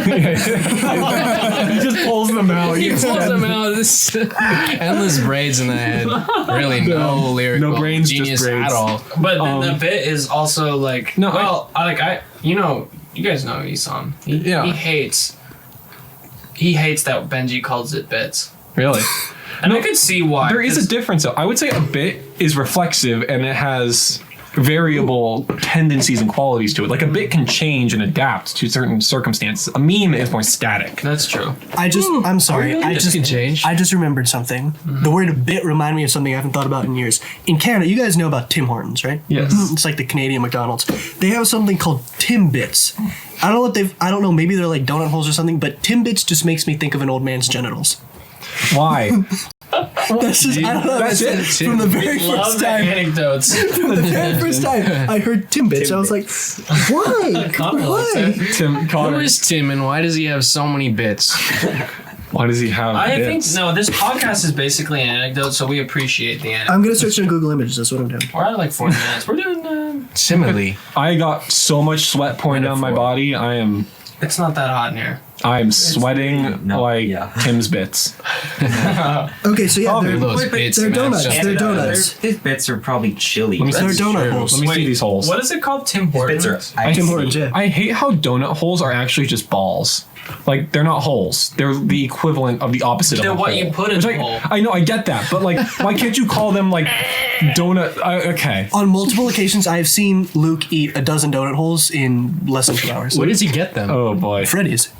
just pulls them out. He pulls them out. This endless braids in the head. Really, no lyrical no brains, just genius braids. at all. But then the bit is also like No, you guys know Isam. Yeah. He hates that Benji calls it bits. Really? And I could see why. There is a 'cause difference though. I would say a bit is reflexive and it has variable tendencies and qualities to it. Like a bit can change and adapt to certain circumstances. A meme is more static. That's true. I'm sorry. really? I This just can change. I just remembered something. The word bit reminded me of something I haven't thought about in years. In Canada, you guys know about Tim Hortons, right? Yes. It's like the Canadian McDonald's. They have something called Timbits. I don't know, maybe they're like donut holes or something, but Timbits just makes me think of an old man's genitals. Why? That's just, I don't know. That's it. From the very Love first the time. anecdotes. From the very first time I heard Timbits, I was like, why? Connor likes Why? it. Tim Who Connor. is Tim and why does he have so many bits? Why does he have I bits? think no. This podcast is basically an anecdote, so we appreciate the anecdote. I'm gonna search on Google Images. That's what I'm doing. We're at like 40 minutes. We're doing. Simile. I got so much sweat pouring down my body. It's not that hot in here. I'm sweating no, like yeah. Tim's bits. Okay, so yeah, Probably they're, Those Wait, but bits, they're man, donuts. it's just- They're donuts. His bits are probably chili. Let me see They're these. donut holes. Let me see these holes. What is it called? Tim His Hortons. bits are I- Tim icy. Hortons, yeah. I hate how donut holes are actually just balls. Like they're not holes. They're the equivalent of the opposite They're of a what hole. you put in Which the hole. I know, I get that, but like, why can't you call them like donut? Okay. On multiple occasions, I have seen Luke eat a dozen donut holes in less than 2 hours. Where does he get them? Oh boy. Freddy's.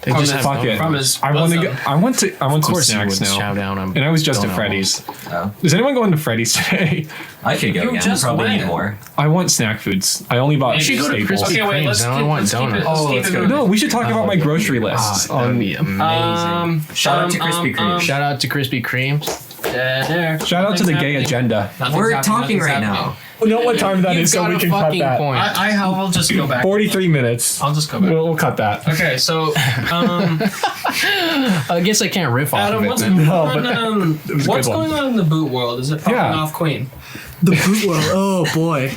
They From just his- have Fuck it. From his I want to bosom. go. I went to Of some course, he would snacks now, chow down on. and I was just at donut Freddy's. Oh. Is anyone going to Freddy's today? I could go You again. just Probably went. need more. I want snack foods. I only bought You should go to staples. Krispy Okay, wait. Kremes. Let's I don't keep, want let's keep it. donuts. Let's Oh, keep let's it go. moving. No, we should talk about my grocery lists. That would be amazing. Shout out to Krispy Kreme. Shout out to Krispy Kreme. There. Shout out to the gay agenda. We're talking right now. You know what time that You've is, so got we a can cut fucking that. point. I'll just go back. 43 minutes. I'll just go back. We'll cut that. Okay, so I guess I can't riff off Adam, of it what's, then. No, going but on, it was a what's good one. going on in the boot world? Is it popping Yeah. off Queen? The boot world. Oh boy.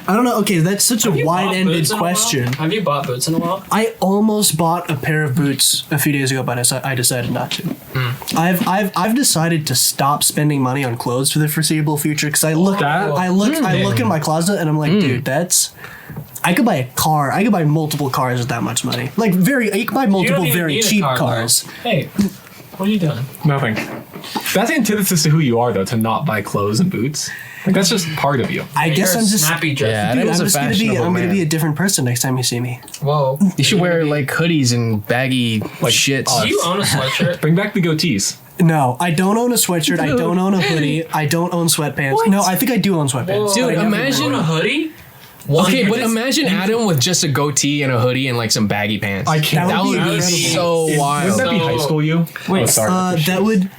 I don't know. Okay, that's such a Have you bought wide-ended boots in a while? question. Have you bought boots in a while? I almost bought a pair of boots a few days ago, but I decided not to. I've decided to stop spending money on clothes for the foreseeable future because I look in my closet and I'm like, dude, that's. I could buy a car. I could buy multiple cars with that much money. Like you could buy You multiple don't even very need a cheap car, though. cars. Hey, what are you doing? Nothing. That's antithesis to who you are, though, to not buy clothes and boots. Like, that's just part of you. I guess You're I'm a just. snappy dress. Yeah, Dude, that is I'm a just gonna be. fashionable I'm gonna man. be a different person next time you see me. Whoa. You should wear like hoodies and baggy like shits. Do you own a sweatshirt? Bring back the goatees. No, I don't own a sweatshirt. I don't own a hoodie. I don't own sweatpants. What? No, I think I do own sweatpants. Whoa. Dude, I never imagine- You own a hoodie? Okay, but imagine Adam with just a goatee and a hoodie and like some baggy pants. I can't. That That would would be be incredible. so wild. Wouldn't that be So- high school you? Wait, oh, sorry. That would.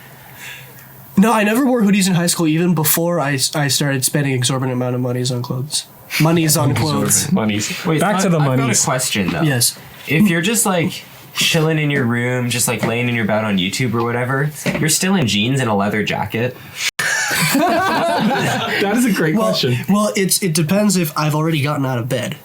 No, I never wore hoodies in high school. Even before I started spending exorbitant amount of monies on clothes. Monies on clothes. Monies. Wait, Back to the I've got monies. a question though. Yes. If you're just like chilling in your room, just like laying in your bed on YouTube or whatever, you're still in jeans and a leather jacket. That is a great question. Well, it depends if I've already gotten out of bed.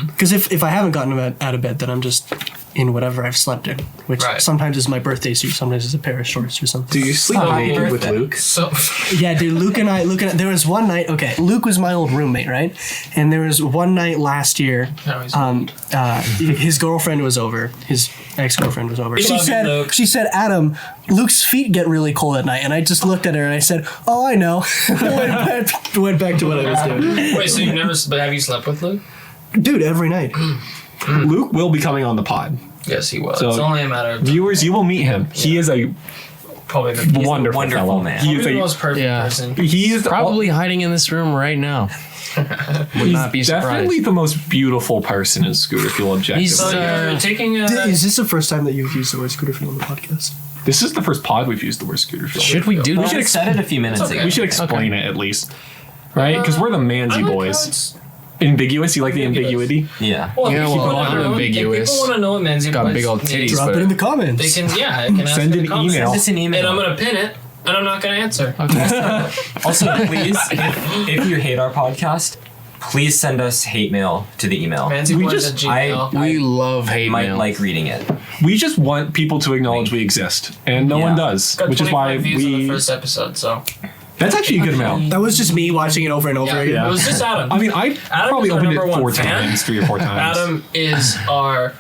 Because if I haven't gotten out of bed, then I'm just in whatever I've slept in, which Right. sometimes is my birthday suit, sometimes is a pair of shorts or something. Do you sleep Oh, naked happy with birthday. Luke? So Yeah, dude, Luke and I, there was one night, okay, Luke was my old roommate, right? And there was one night last year, his girlfriend was over, his ex-girlfriend was over. We love you, Luke. She said, Adam, Luke's feet get really cold at night. And I just looked at her and I said, oh, I know. went back to what I was doing. wait, so you've never? But have you slept with Luke? Dude, every night. Luke will be coming on the pod. Yes, he will. So- It's only a matter of Viewers, you will meet him. He is a probably the wonderful, wonderful fellow. man. He probably is the a most perfect Yeah. person. he is Probably hiding in this room right now. Would not be surprised. definitely the most beautiful person in Scooter Fuel objectively. He's, So you're taking a. Is this the first time that you've used the word scooter fuel on the podcast? This is the first pod we've used the word Scooter Fuel. Should we do We that? should have said it a few minutes okay. ago. We should explain it at least, right? Because we're the Manzy I like how boys. it's- Ambiguous. You like the Ambiguous. ambiguity? Yeah. Well, Yeah, if well, people wanna I'm know- ambiguous. If people want to know what Manzi Got Boys big old means, titties, Drop but- it in the comments. They can, yeah, it can ask Send in an the comments. email. Send us an email. And I'm gonna pin it, and I'm not gonna answer. Also, please, if you hate our podcast, please send us hate mail to the email. Manzi We Boys just- at Gmail. We love hate Might mail. like reading it. We just want people to acknowledge we exist, and no Yeah. one does, Got which is why 25 views on the we. first episode, so That's actually a good amount. That was just me watching it over and over again. Yeah. it was just Adam. I mean, I Adam probably is our opened it number one 4 fan. times, 3 or 4 times. Adam is our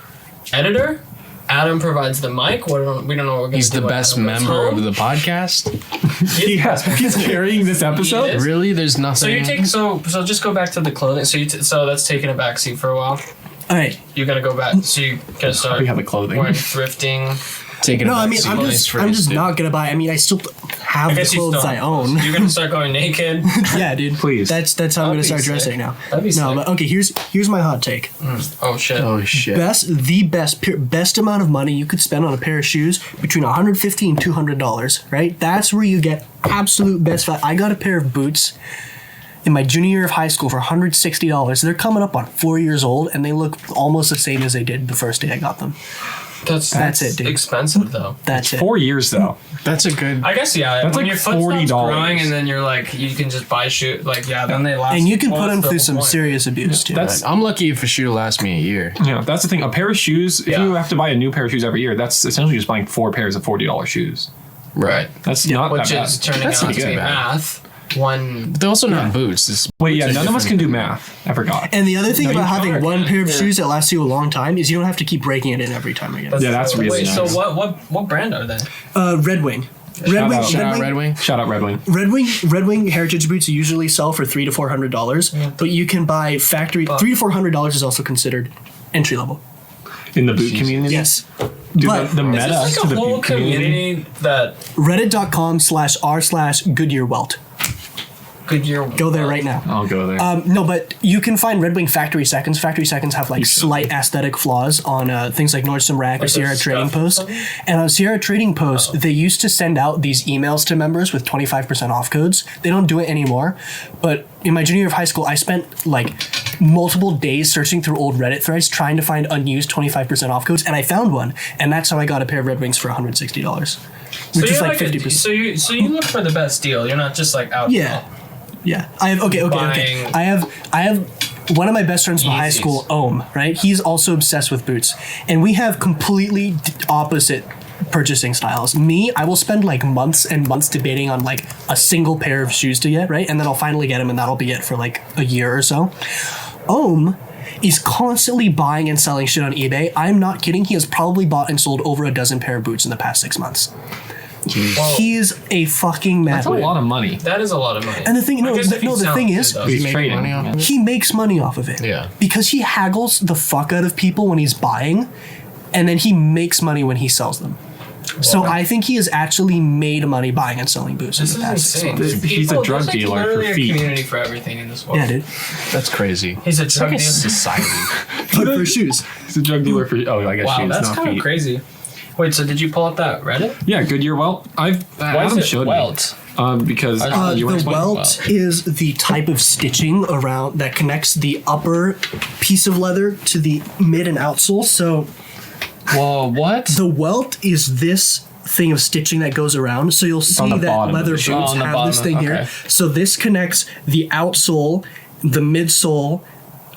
editor. Adam provides the mic. We don't know what we're gonna He's do the when best Adam goes member home. of the podcast. He's carrying this episode. He is. Really? There's nothing. So you take so just go back to the clothing. So so that's taking a back seat for a while. All right. You're gonna go back. So you gotta start We have the clothing. wearing thrifting. taking No, a I mean, backseat I'm place just, for I'm his just dude. not gonna buy. I mean, I still have I the guess you clothes still I have own. clothes. You're gonna start going naked. Yeah, dude. Please. That's how I'm That'd gonna be start sick. dressing now. That'd be No, sick. but okay. Here's my hot take. Oh shit. Oh shit. Best amount of money you could spend on a pair of shoes between $150 and $200. Right? That's where you get absolute best value. I got a pair of boots in my junior year of high school for $160. They're coming up on 4 years old, and they look almost the same as they did the first day I got them. That's it, dude. Expensive though. That's it. 4 years though. That's a good. I guess yeah. That's when like your foot starts $40. growing, and then you're like, you can just buy shoe. Like yeah, then they last. And you can well, put them that's the through whole some point. serious abuse too. That's- I'm lucky if a shoe lasts me a year. Yeah, that's the thing. A pair of shoes. If Yeah. you have to buy a new pair of shoes every year, that's essentially just buying 4 pairs of $40 shoes. Right. That's not Which that is bad. turning That's out pretty to be good. math. One. But they're also not boots. This Wait, yeah, boots are none of us can different. do math. I forgot. And the other thing No, about you having are, one yeah. pair of Yeah. shoes that lasts you a long time is you don't have to keep breaking it in every time again. Yeah, that's really Wait, nice. so what brand are they? Red Wing. Shout out. Shout out Red Wing. Shout out Red Wing. Red Wing heritage boots usually sell for $300 to $400, but you can buy factory. $300 to $400 is also considered entry level. In the boot community? Yes, Dude, but the Is meta this to like a the whole boot community. community that reddit.com/r/Goodyear Welt. Goodyear Go there right now. I'll go there. No, but you can find Red Wing factory seconds. Factory seconds have like slight aesthetic flaws on things like Nordstrom Rack or Like Sierra their Trading stuff or Post. something? And on Sierra Trading Post, they used to send out these emails to members with 25% off codes. They don't do it anymore. But in my junior year of high school, I spent like multiple days searching through old Reddit threads trying to find unused 25% off codes, and I found one. And that's how I got a pair of Red Wings for $160, So which is you're like a- 50%. So you look for the best deal. You're not just like out. Yeah. Yeah, I have okay. Buying- I have one of my best friends from high Yeezys. school, Ohm. Right, he's also obsessed with boots, and we have completely opposite purchasing styles. Me, I will spend like months and months debating on like a single pair of shoes to get right, and then I'll finally get them, and that'll be it for like a year or so. Ohm is constantly buying and selling shit on eBay. I'm not kidding. He has probably bought and sold over a dozen pair of boots in the past 6 months. Well, He is a fucking That's a madman. lot of money. that is a lot of money. And the thing- no, I guess the- if you no, the sell thing it, is- though. He's making trading. money off of it? He makes money off of it. Yeah. Because he haggles the fuck out of people when he's buying, and then he makes money when he sells them. So I think he has actually made money buying and selling booze. This in is the past 6 insane. months. He's a drug there's, dealer for literally feet. a community for everything in this world. Yeah, dude. That's crazy. He's a drug Like a dealer. society. But for shoes. He's a drug dealer for. Oh, I guess Wow, shoes, that's not kind of feet. crazy. Wait, so did you pull up that Reddit? Yeah, Goodyear welt. Why Adam is it showed welt? me. Because you were The explaining. welt is the type of stitching around that connects the upper piece of leather to the mid and outsole. So Whoa, what? the welt is this thing of stitching that goes around. So you'll see on the that bottom of leather the boots shoe. Oh, on the have this bottom, thing okay. here. So this connects the outsole, the midsole,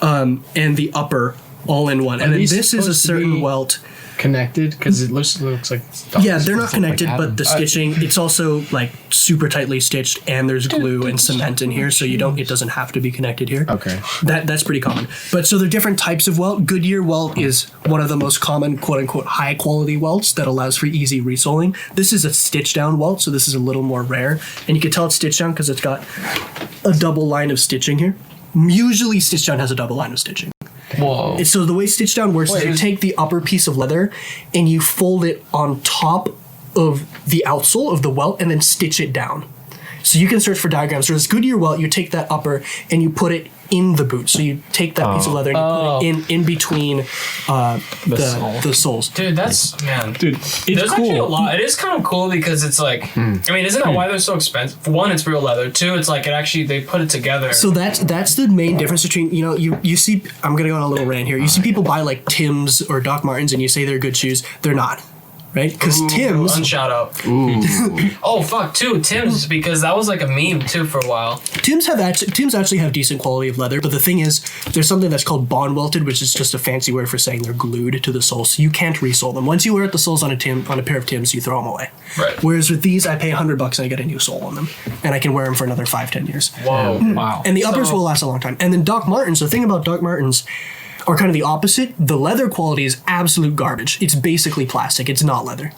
and the upper all in one. And then these this is a supposed to certain be- welt. Connected because it looks like. Yeah, they're not connected, like but the stitching, it's also like super tightly stitched, and there's glue and cement in here, so it doesn't have to be connected here. Okay. That's pretty common. But so there are different types of welt. Goodyear welt is one of the most common quote unquote high quality welts that allows for easy resoling. This is a stitch down welt, so this is a little more rare. And you can tell it's stitched down because it's got a double line of stitching here. Usually stitch down has a double line of stitching. Whoa. So the way stitch down works is you take the upper piece of leather and you fold it on top of the outsole of the welt and then stitch it down. So you can search for diagrams. So this Goodyear welt, you take that upper and you put it in the boot. So you take that piece of leather and you put it in between the soles. Dude, that's, man. Dude, it's There's actually a cool. lot. It is kind of cool because it's like, I mean, isn't that why they're so expensive? For one, it's real leather. Two, it's like they put it together. So that's the main difference between, you see, I'm going to go on a little rant here. You see people buy like Tim's or Doc Martens and you say they're good shoes. They're not. Right? Because Tim's... Unshout out. Oh, fuck, too. Tim's, because that was like a meme, too, for a while. Tim's actually have decent quality of leather, but the thing is, there's something that's called bond welted, which is just a fancy word for saying they're glued to the sole, so you can't resole them. Once you wear the soles on a pair of Tim's, you throw them away. Right. Whereas with these, I pay $100 and I get a new sole on them, and I can wear them for another 5-10 years. Whoa. Wow. And the uppers will last a long time. And then Doc Martens, the thing about Doc Martens are kind of the opposite. The leather quality is absolute garbage. It's basically plastic. It's not leather.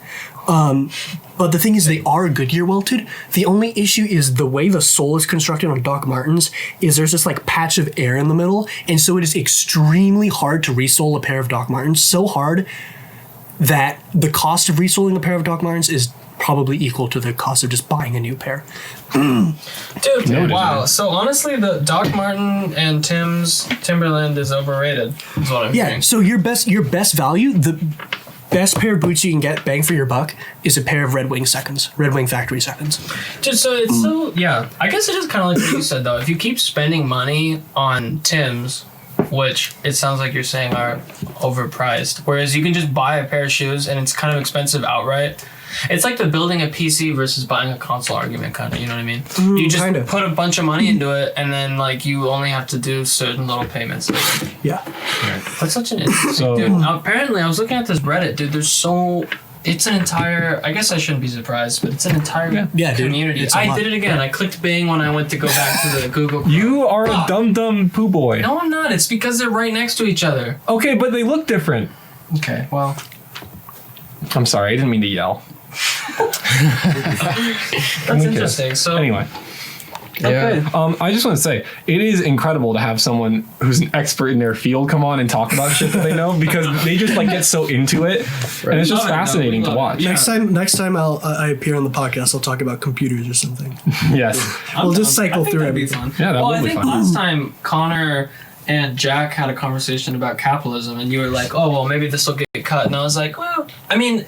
But the thing is, they are Goodyear welted. The only issue is the way the sole is constructed on Doc Martens is there's this like patch of air in the middle, and so it is extremely hard to resole a pair of Doc Martens. So hard that the cost of resoling a pair of Doc Martens is probably equal to the cost of just buying a new pair. Dude, wow. So honestly, the Doc Marten and Timberland is overrated, is what I'm Yeah, hearing. so your best value, the best pair of boots you can get bang for your buck is a pair of Red Wing factory seconds. Dude, so it's so, yeah. I guess it is kind of like what you said, though. If you keep spending money on Tim's, which it sounds like you're saying are overpriced, whereas you can just buy a pair of shoes and it's kind of expensive outright. It's like the building a PC versus buying a console argument, kind of. You know what I mean? You just kinda. put a bunch of money into it, and then like you only have to do certain little payments. Yeah. That's such an interesting So- dude. Apparently, I was looking at this Reddit, dude. It's an entire. I guess I shouldn't be surprised, but it's an entire Yeah, dude, community. it's a I lot. did it again. I clicked Bing when I went to go back to the Google. Chrome. You are a dumb poo boy. No, I'm not. It's because they're right next to each other. Okay, but they look different. Okay, well. I'm sorry, I didn't mean to yell. That's interesting. So Anyway. okay. I just want to say, it is incredible to have someone who's an expert in their field come on and talk about shit that they know, because they just like get so into it, and it's just Love it, fascinating no, to we love watch. it. Yeah. Next time I appear on the podcast, I'll talk about computers or something. Yes. We'll just cycle I think through that'd be everything. fun. Yeah, that well, would I be think fun. last time Connor and Jack had a conversation about capitalism, and you were like, "Oh, well, maybe this will get cut," and I was like, "Well, I mean,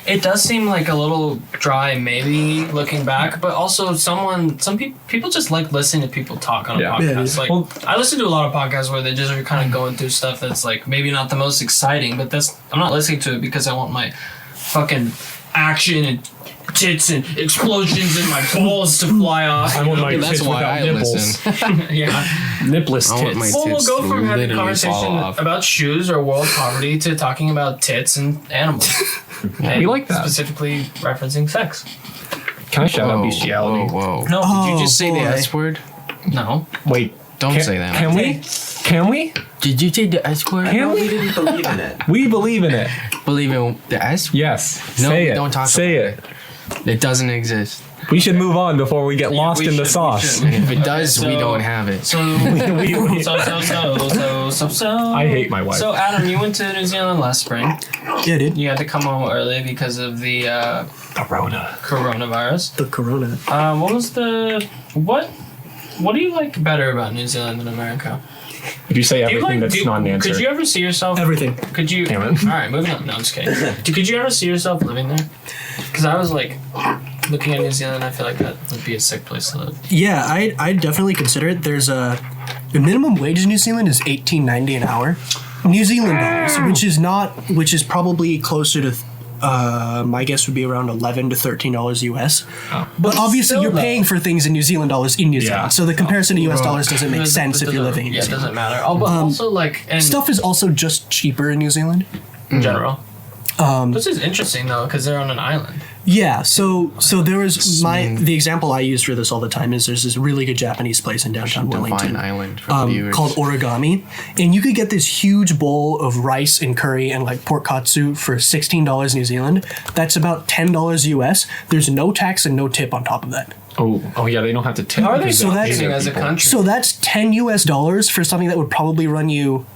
it does seem like a little dry, maybe looking back, but also some people just like listening to people talk on a Yeah. podcast. Yeah, like, well- I listen to a lot of podcasts where they just are kind of going through stuff that's like maybe not the most exciting, but I'm not listening to it because I want my fucking action and tits and explosions in my balls to fly off. I want my That's tits why without I nipples. listen. Yeah. Nipless I want tits. my Well, we'll tits go from having a literally fall conversation off. about shoes or world poverty to talking about tits and animals. We like that. Specifically referencing sex. Can I shout out Whoa, bestiality? whoa. No, Did you just say the boy. S word? no. Wait. Don't Can, say that. Can we? Can we? Did you say the S word? Can We we? didn't believe in it. We believe in it. Believe in the S? Yes. No, Say we it. don't talk Say about it. It doesn't exist. We should move on before we get lost we in the should- sauce. we And if it does, we so- don't have it. So, so. I hate my wife. So, Adam, you went to New Zealand last spring. Yeah, dude. You had to come home early because of the Corona. coronavirus. The corona. What do you like better about New Zealand than America? If you say Do you everything like, that's non-answer. Could you ever see yourself? Everything. Could you? Damn it. All right, moving on. No, I'm just kidding. Could you ever see yourself living there? Because I was like, looking at New Zealand, I feel like that would be a sick place to live. Yeah, I'd definitely consider it. There's the minimum wage in New Zealand is $18.90 an hour, New Zealand dollars, which is probably closer to. My guess would be around $11 to $13 US. But obviously, still, you're though. paying for things in New Zealand dollars in New Zealand, so the comparison to US dollars doesn't make sense if you're living in New Yeah, it Zealand. doesn't matter. Oh, but also like and Stuff is also just cheaper in New Zealand. in general. This is interesting though because they're on an island. Yeah, so there was the example I use for this all the time is there's this really good Japanese place in downtown Divine Wellington. Island for the viewers. Called Origami, and you could get this huge bowl of rice and curry and like pork katsu for $16 New Zealand. That's about $10 US. There's no tax and no tip on top of that. Oh yeah, they don't have to tip. Are they because so they that's- pay their as a people. country? So that's $10 US for something that would probably run you.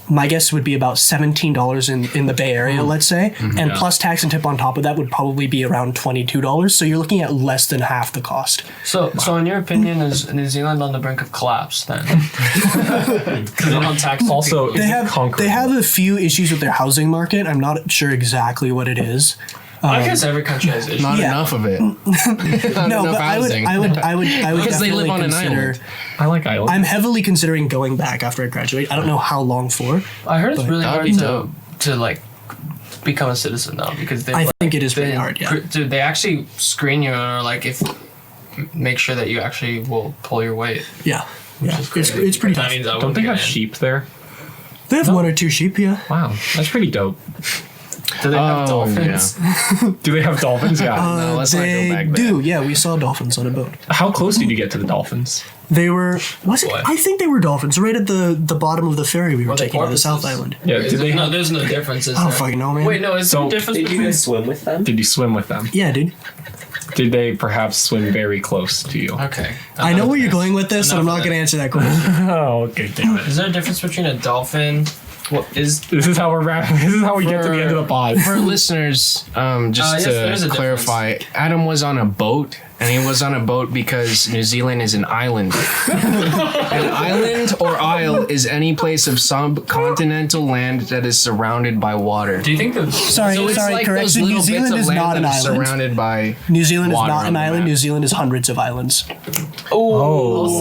My guess would be about $17 in the Bay Area, let's say, and plus tax and tip on top of that would probably be around $22. So you're looking at less than half the cost. So in your opinion, is New Zealand on the brink of collapse then? Because they don't tax Also, people. is it conquerable? They have a few issues with their housing market. I'm not sure exactly what it is. I guess every country has issues. Not Yeah. enough of it. Not No, enough but I would Because they live definitely on an consider. island. I like islands. I'm heavily considering going back after I graduate. I don't know how long for. I heard it's really That'd hard be to dope. like become a citizen though because they I think it is pretty hard. Yeah. Dude, they actually screen you and are like if make sure that you actually will pull your weight. Yeah. Yeah. is It's crazy. pretty That tough. means I Don't wouldn't they get have in. sheep there? They have one or two sheep. Yeah. Wow, that's pretty dope. Do they have Oh, dolphins? Do they have dolphins? Yeah. No, let's not They go back there. do. Yeah, we saw dolphins on a boat. How close did you get to the dolphins? They were. Was it? What? I think they were dolphins right at the bottom of the ferry we were Or the taking to the South porpoises? Island. Yeah. Is Did there- they? no, there's no difference. Is I don't there? fucking know, man. Wait, no, is there So- a difference Did you between? guys swim with them? Did you swim with them? Yeah, dude. Did they perhaps swim very close to you? Okay. I know where you're going with this, and I'm Enough not of going to that. answer that question. Oh, okay, damn it. Is there a difference between a dolphin? What is? This is how we're wrapping. This is how we get to the end of the pod. For listeners, just yes, there is to a clarify, Adam was on a boat, and he was on a boat because New Zealand is an island. An island or isle is any place of subcontinental land that is surrounded by water. Do you think the? Sorry, So it's sorry, like those correction. New little bits Zealand of is land not an that are island. surrounded by New Zealand is water not on an the island. map. New Zealand is hundreds of islands. Oh,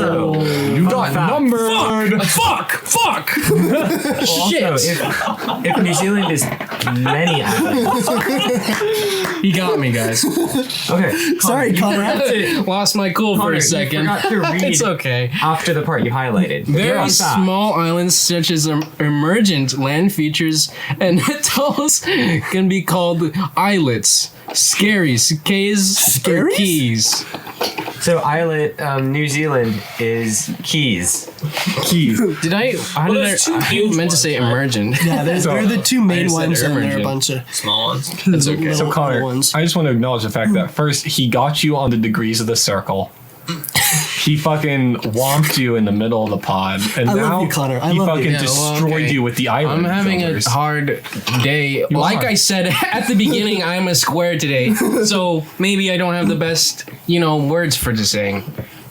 you got numbered. Fuck! Also, if New Zealand is many islands, He got me, guys. okay. Sorry, Conrad. Lost my cool for Connor, a you second. forgot to read It's okay. after the part you highlighted. You're Very on fact. small islands such as emergent land features and atolls can be called islets, skerries, cays, or Skerries? keys. So islet, New Zealand is Keys. Keys. Did I? How did there's two I huge meant to say ones, right? emergent? Yeah, they're the two main said ones, and they're a emergent. bunch of Small ones. That's okay. little, So Connor, little ones. I just want to acknowledge the fact that first he got you on the degrees of the circle. He fucking whomped you in the middle of the pod, and I love now you, Connor. I he love you. fucking Yeah, well, destroyed okay. you with the island. I'm having builders. a hard day. Like are. I said at the beginning, I'm a square today, so maybe I don't have the best, words for just saying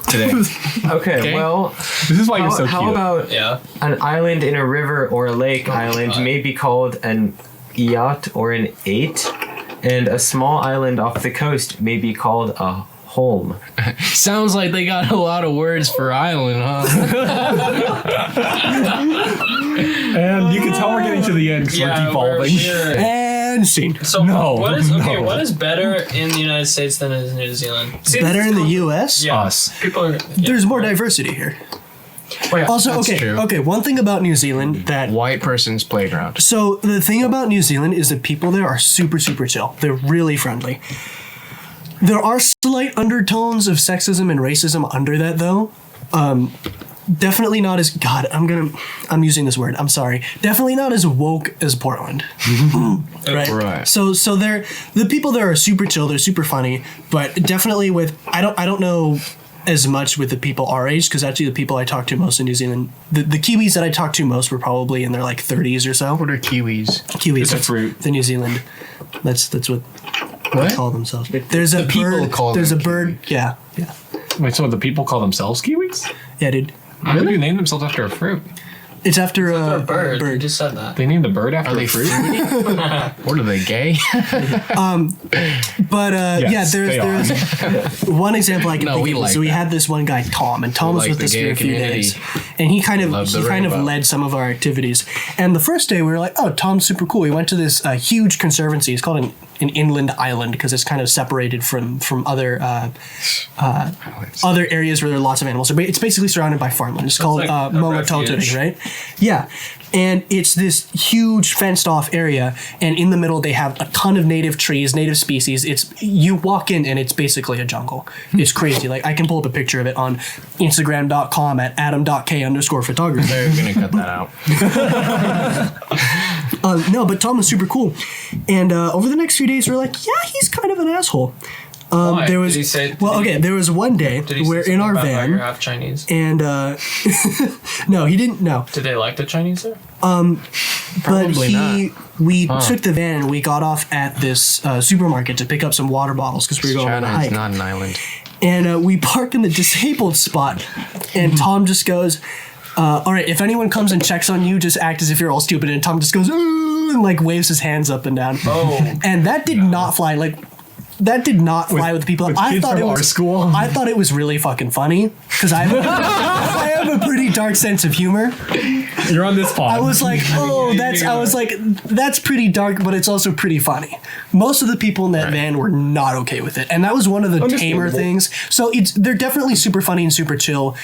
today. Okay, Okay. well, This is why you're how, so how cute. about Yeah. an island in a river or a lake island may be called an yacht or an eight, and a small island off the coast may be called a holm. Sounds like they got a lot of words for island, huh? And you can tell we're getting to the end because we're devolving. and scene. So No, what is okay? no. What is better in the United States than in New Zealand? See, Better in the U.S. Yeah. Us. People are. Yeah. There's more diversity here. Also, That's okay, true. okay. One thing about New Zealand that White person's playground. so the thing about New Zealand is the people there are super chill. They're really friendly. There are slight undertones of sexism and racism under that, though. definitely not as I'm using this word. I'm sorry. Definitely not as woke as Portland. Right. Right. So the people there are super chill. They're super funny, but definitely with I don't know as much with the people our age, because actually the people I talked to most in New Zealand, the Kiwis that I talked to most were probably in their like 30s or so. What are kiwis? Kiwis, It's a that's fruit. the New Zealand. That's what What? they call themselves. There's a people bird. call There's a them bird. Yeah. Wait, so the people call themselves kiwis? Yeah, dude. How do you name themselves after a fruit? It's after Or a a bird. You just said that. They named the bird after Are they a fruit? What are they, gay? But Yes, they there's one example I can No, think we of. like So we that. had this one guy, Tom, and Tom We was like with the us for gay a few community. days, and he kind Love the of rainbow. led some of our activities. And the first day we were like, oh, Tom's super cool. We went to this huge conservancy. It's called an inland island because it's kind of separated from other other areas where there are lots of animals. So it's basically surrounded by farmland. It's called like a Momototori, refuge. right? Yeah. And it's this huge fenced off area, and in the middle they have a ton of native trees, native species. You walk in and it's basically a jungle. It's crazy. Like I can pull up a picture of it on Instagram.com at adam.k_photography. They're gonna cut that out. No, but Tom was super cool. And over the next few days, we are like, yeah, he's kind of an asshole. Why? There was Did he say? well, okay. There was one day Did he say where in something our about how you're van, half Chinese? and no, he didn't. No, Did they like the Chinese there? but Probably we took the van and we got off at this supermarket to pick up some water bottles because we were going on a China is hike. not an island. And we parked in the disabled spot, and Tom just goes, all right, if anyone comes and checks on you, just act as if you're all stupid. And Tom just goes, ooh, and like waves his hands up and down. Oh. And that did not fly. Like, that did not fly with the people. with I kids thought from it our was school? I thought it was really fucking funny because I have a pretty dark sense of humor. You're on this pod. I was like, that's pretty dark, but it's also pretty funny. Most of the people in that van were not okay with it, and that was one of the tamer Understandable. things. So they're definitely super funny and super chill.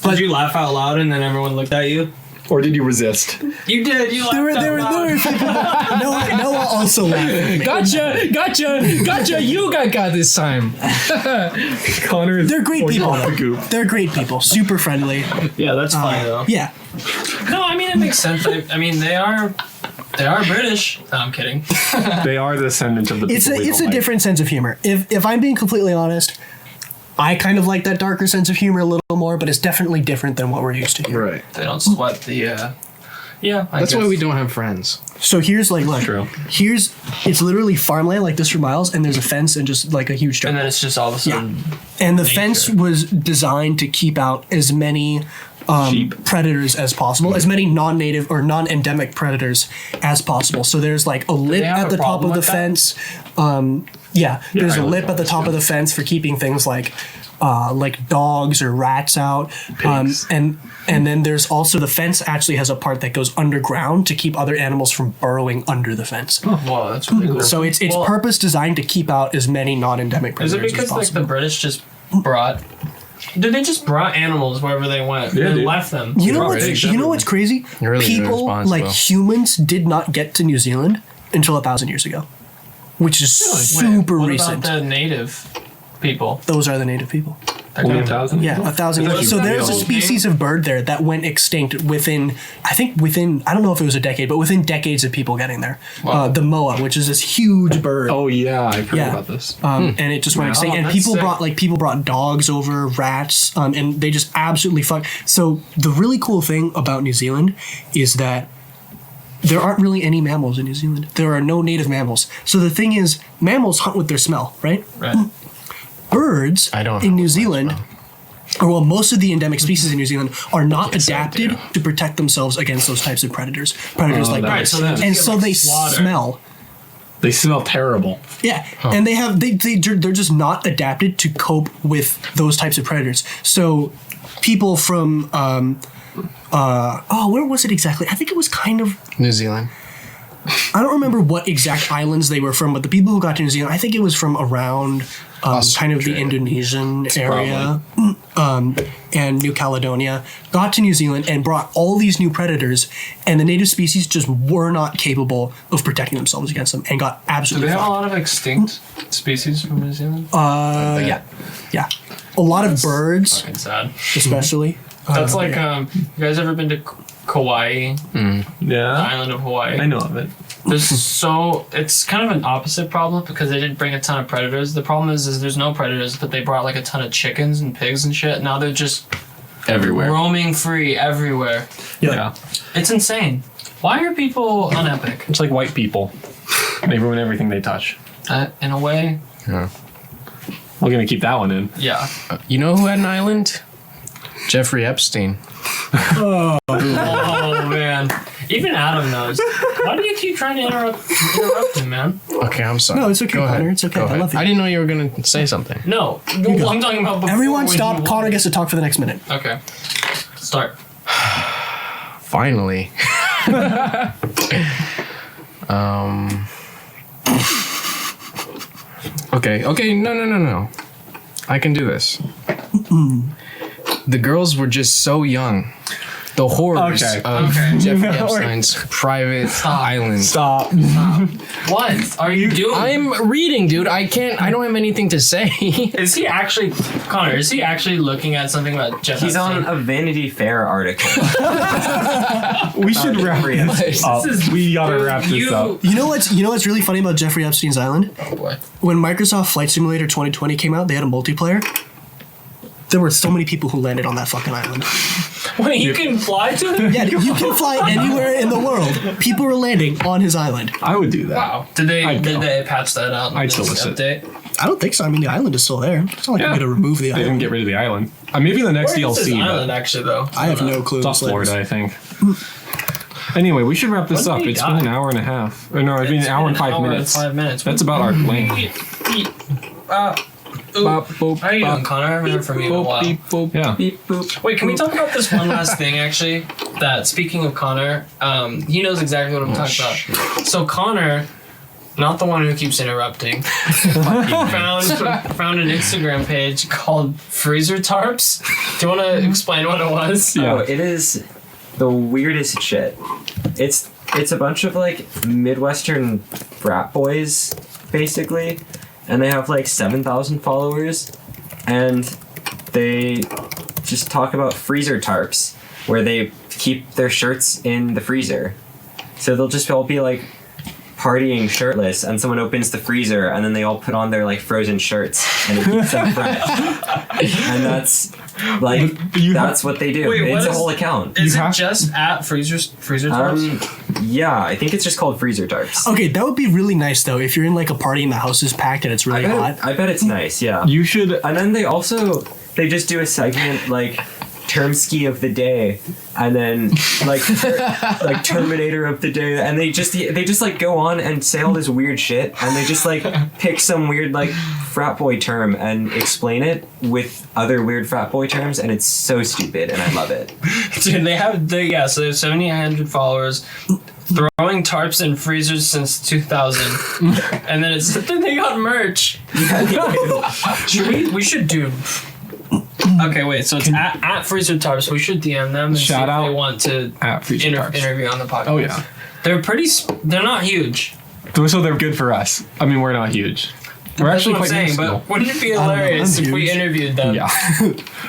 But Did you laugh out loud and then everyone looked at you? or did you resist? You did. You laughed there were out loud. people. Noah also laughed. Gotcha! You got this time. Connor is They're great pointing people. off the goop. They're great people. Super friendly. Yeah, that's funny though. Yeah. No, I mean it makes sense. I mean they are British. No, I'm kidding. They are the descendants of the It's people we a don't like. different sense of humor. If I'm being completely honest, I kind of like that darker sense of humor a little more, but it's definitely different than what we're used to here. Right. They don't sweat the. Yeah, That's why we don't have friends. So here's like look, True. it's literally farmland like this for miles, and there's a fence and just like a huge And jungle. then it's just all of a sudden. And the fence was designed to keep out as many Sheep. predators as possible, as many non-native or non-endemic predators as possible. So there's like a lip they have at a the top problem of the with that? fence. There's a I lip like at the top of the fence for keeping things like dogs or rats out. Pigs. And then there's also the fence actually has a part that goes underground to keep other animals from burrowing under the fence. Whoa, that's really cool. So it's Well, purpose designed to keep out as many non-endemic Is predators it because as like possible. the British just brought? Did they just brought animals wherever they went Yeah, and dude. left them? You know Right. what's crazy? You're really People irresponsible. like humans did not get to New Zealand until 1,000 years ago, which is super what recent. about the native people? Those are the native people. Only 1,000? Yeah, 1,000 years. Is So that there's the a whole species of bird there that went extinct within I don't know if it was a decade, but within decades of people getting there. The moa, which is this huge bird. Oh yeah, I've heard Yeah. about this. And it just went extinct. And that's people sick. brought dogs over, rats, and they just absolutely fuck. So the really cool thing about New Zealand is that there aren't really any mammals in New Zealand. There are no native mammals. So the thing is, mammals hunt with their smell, right? Right. Birds I don't in hunt New with my Zealand, or well, most of the endemic species in New Zealand are not adapted to protect themselves against those types of predators. Predators Oh, like that birds. Right, so they just And get, so like, they slaughtered. smell. They smell terrible. Yeah, and they're just not adapted to cope with those types of predators. So people from where was it exactly? I think it was kind of New Zealand. I don't remember what exact islands they were from, but the people who got to New Zealand, I think it was from around kind of the Indonesian area and New Caledonia, got to New Zealand and brought all these new predators, and the native species just were not capable of protecting themselves against them and got Do they absolutely have a fucked. lot of extinct species from New Zealand? Yeah. A lot of birds, Fucking sad. especially. That's like you guys ever been to Kauai, the Yeah. island of Hawaii? I know of it. It's kind of an opposite problem because they didn't bring a ton of predators. The problem is there's no predators, but they brought like a ton of chickens and pigs and shit. Now they're just Everywhere. roaming free everywhere. Yeah. It's insane. Why are people unepic? It's like white people. They ruin everything they touch. In a way, Yeah. We're gonna keep that one in. yeah. You know who had an island? Jeffrey Epstein. Oh man, even Adam knows. Why do you keep trying to interrupt him, man? Okay, I'm sorry. No, it's okay, Go ahead. Connor. It's okay. Go I ahead. love you. I didn't know you were gonna say something. No, go. I'm talking about before Everyone when stop. you Connor won. gets to talk for the next minute. Okay, start. Finally. Okay, no. I can do this. The girls were just so young. The horrors Okay. of Okay. Jeffrey Epstein's private island. Stop. What are you doing? I'm reading, dude. I don't have anything to say. Is he actually, Connor? Is he actually looking at something about Jeff? He's on Epstein? a Vanity Fair article. We should wrap this up. This is- We gotta wrap this You- up. You know what's really funny about Jeffrey Epstein's Island? Oh boy. When Microsoft Flight Simulator 2020 came out, they had a multiplayer. There were so many people who landed on that fucking island. Wait, you can fly to him? Yeah, you can fly anywhere in the world. People were landing on his island. I would do that. Wow. Did they I'd go. patch that out? in I'd this solicit. update? I don't think so. I mean, the island is still there. It's not like Yeah. you're going to remove the They didn't island. get rid of the island. Maybe the next Where is this DLC. island But actually though? I have no clue. it's off It's like- Florida, I think. Anyway, we should wrap this When up. did he It's been die? an hour and a half. Or no, it's been an hour and 5 minutes. 5 minutes. That's about our length. How are you doing, Connor? I haven't heard from you in a while. Yeah. Beep boop. Wait, can we talk about this one last thing, actually? That, speaking of Connor, he knows exactly what I'm talking about. So Connor, not the one who keeps interrupting, found an Instagram page called Freezer Tarps. Do you want to explain what it was? Yeah. Oh, it is the weirdest shit. It's a bunch of like Midwestern frat boys, basically, and they have like 7,000 followers, and they just talk about freezer tarps, where they keep their shirts in the freezer. So they'll just all be like partying shirtless, and someone opens the freezer, and then they all put on their like frozen shirts, and it keeps them fresh. And that's like that's what they do. Wait, what it's a is- whole account. Is You it have- just at Freezer Tarps? Yeah, I think it's just called freezer tarps. Okay, that would be really nice though if you're in like a party and the house is packed and it's really hot. I bet it's nice. Yeah. You should. And then they just do a segment like term ski of the day, and then like like Terminator of the day, and they just like go on and say all this weird shit, and they just like pick some weird like frat boy term and explain it with other weird frat boy terms, and it's so stupid, and I love it. Dude, so they have 7,800 followers, throwing tarps in freezers since 2000, and then they got merch. We should do. Okay, wait. So it's at Freezer Tarps. We should DM them and see Shout if out they want to At Freezer Tarps. interview on the podcast. Oh yeah. They're they're not huge. So they're good for us. I mean, we're not huge. We're That's actually what I'm quite saying. minuscule. But wouldn't it be hilarious I'm if we huge. interviewed them? Yeah.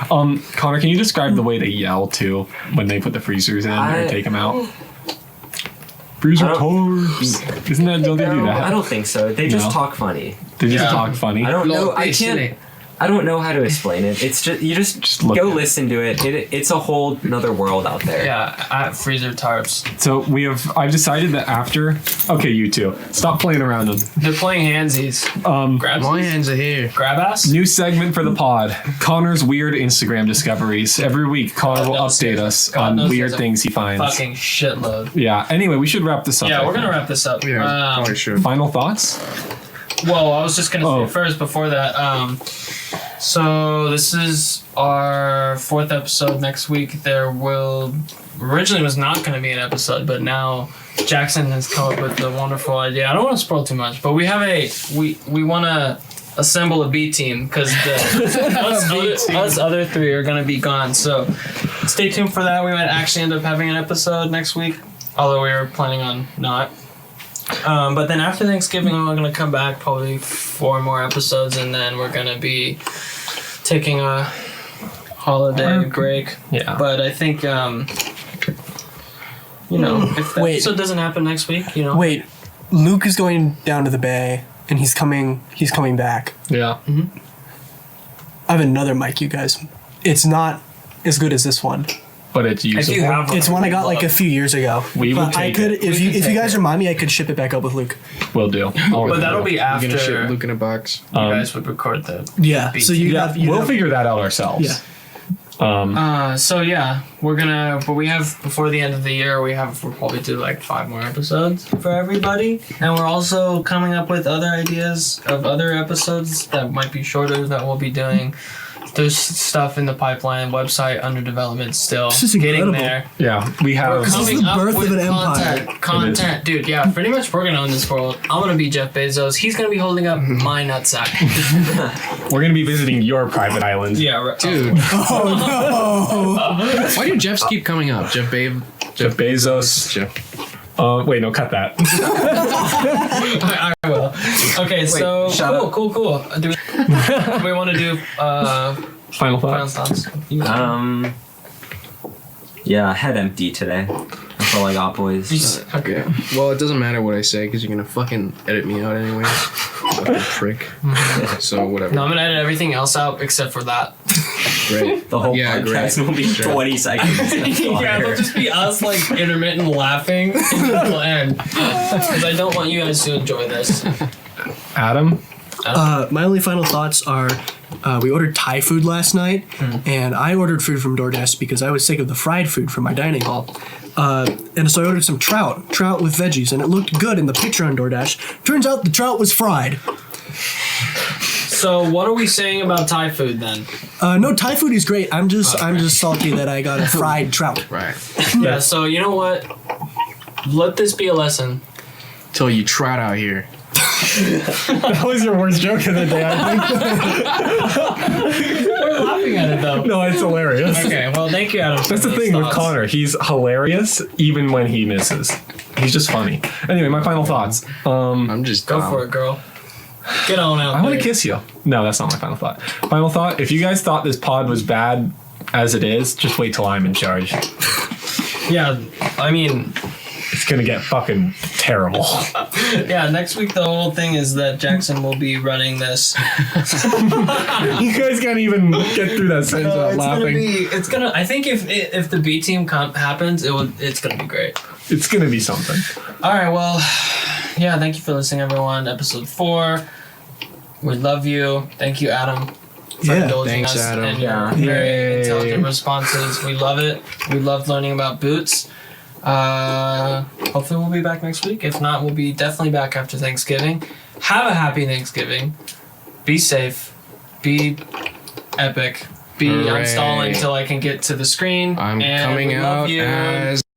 Connor, can you describe the way they yell too when they put the freezers in or take them out? Freezer I tarps. Isn't that? Don't they do I that? don't think so. They just No. talk funny. They just Yeah. talk funny. I don't know. Look, I it's can't. silly. I don't know how to explain it. It's just you just look go at it. listen to it. It's a whole another world out there. Yeah, at Freezer Tarps. So I've decided that after. Okay, you two, stop playing around them. They're playing handsies. Grab My hands are here. grab ass. New segment for the pod. Connor's weird Instagram discoveries. Every week, Connor will knows update there's- us God on knows weird there's a things he finds. Fucking shitload. Yeah. Anyway, we should wrap this up. Yeah, I we're gonna think. wrap this up. Should. Final thoughts? Well, I was just gonna Oh. say first before that. So this is our 4th episode. Next week there will originally was not going to be an episode, but now Jackson has come up with a wonderful idea. I don't want to spoil too much, but we have we want to assemble a B team because us other three are going to be gone. So stay tuned for that. We might actually end up having an episode next week, although we were planning on not. But then after Thanksgiving, we're going to come back, probably 4 more episodes, and then we're going to be taking a holiday break. Yeah. But I think, if the Wait. episode doesn't happen next week, Wait, Luke is going down to the bay, and he's coming back. Yeah. I have another mic, you guys. It's not as good as this one. But it's usable. if you have It's one I got like a few years ago. We will But I take could, it. if We you can if you take guys it. remind me, I could ship it back up with Luke. Will do. But that'll be You're after gonna ship you Luke in a box. guys would record the. Yeah. So you Yeah, have you we'll have, figure that out ourselves. Yeah. But we have before the end of the year, we'll probably do like 5 more episodes for everybody, and we're also coming up with other ideas of other episodes that might be shorter that we'll be doing. There's stuff in the pipeline, website under development still. This is getting incredible. there. Yeah. We We're have. is coming the up birth with of an empire. content, dude. Yeah, pretty much we're gonna own this world. I'm gonna be Jeff Bezos. He's gonna be holding up my nutsack. We're gonna be visiting your private island. Yeah, right. Dude. Why do Jeffs keep coming up? Jeff Bezos. Jeff. Wait, no, cut that. I will. Okay, so shut cool. Do we want to do Final final thoughts. thoughts? Yeah, head empty today. That's all I got, boys. Okay. Well, it doesn't matter what I say because you're gonna fucking edit me out anyways. Fucking prick. So whatever. No, I'm gonna edit everything else out except for that. Great. The whole Yeah, podcast great. will be Sure. 20 seconds. Yeah, it'll just be us like intermittent laughing until the end. Because I don't want you guys to enjoy this. Adam. My only final thoughts are we ordered Thai food last night, and I ordered food from DoorDash because I was sick of the fried food from my dining hall. And so I ordered some trout with veggies, and it looked good in the picture on DoorDash. Turns out the trout was fried. So what are we saying about Thai food then? No, Thai food is great. I'm just salty that I got a fried trout. Right. Yeah, so you know what? Let this be a lesson. Till you trot out here. That was your worst joke of the day, I think. We're laughing at it though. No, it's hilarious. Okay, well thank you, Adam. That's the thing with Connor. He's hilarious even when he misses. He's just funny. Anyway, my final thoughts. I'm just Go for it, girl. Get on out. I want to there. kiss you. No, that's not my final thought. Final thought, if you guys thought this pod was bad as it is, just wait till I'm in charge. Yeah, I mean, It's gonna get fucking terrible. yeah. Next week, the whole thing is that Jackson will be running this. You guys can't even get through that sentence without laughing. It's gonna. I think if the B team happens, it's gonna be great. It's gonna be something. All right. Well, yeah. Thank you for listening, everyone. Episode 4. We love you. Thank you, Adam. For Yeah. indulging Thanks, us Adam. and your Yeah. very Yay. intelligent responses. We love it. We love learning about boots. Hopefully we'll be back next week. If not, we'll be definitely back after Thanksgiving. Have a happy Thanksgiving. Be safe. Be epic. Be Hooray. unstalling till I can get to the screen. I'm and coming we love out you. as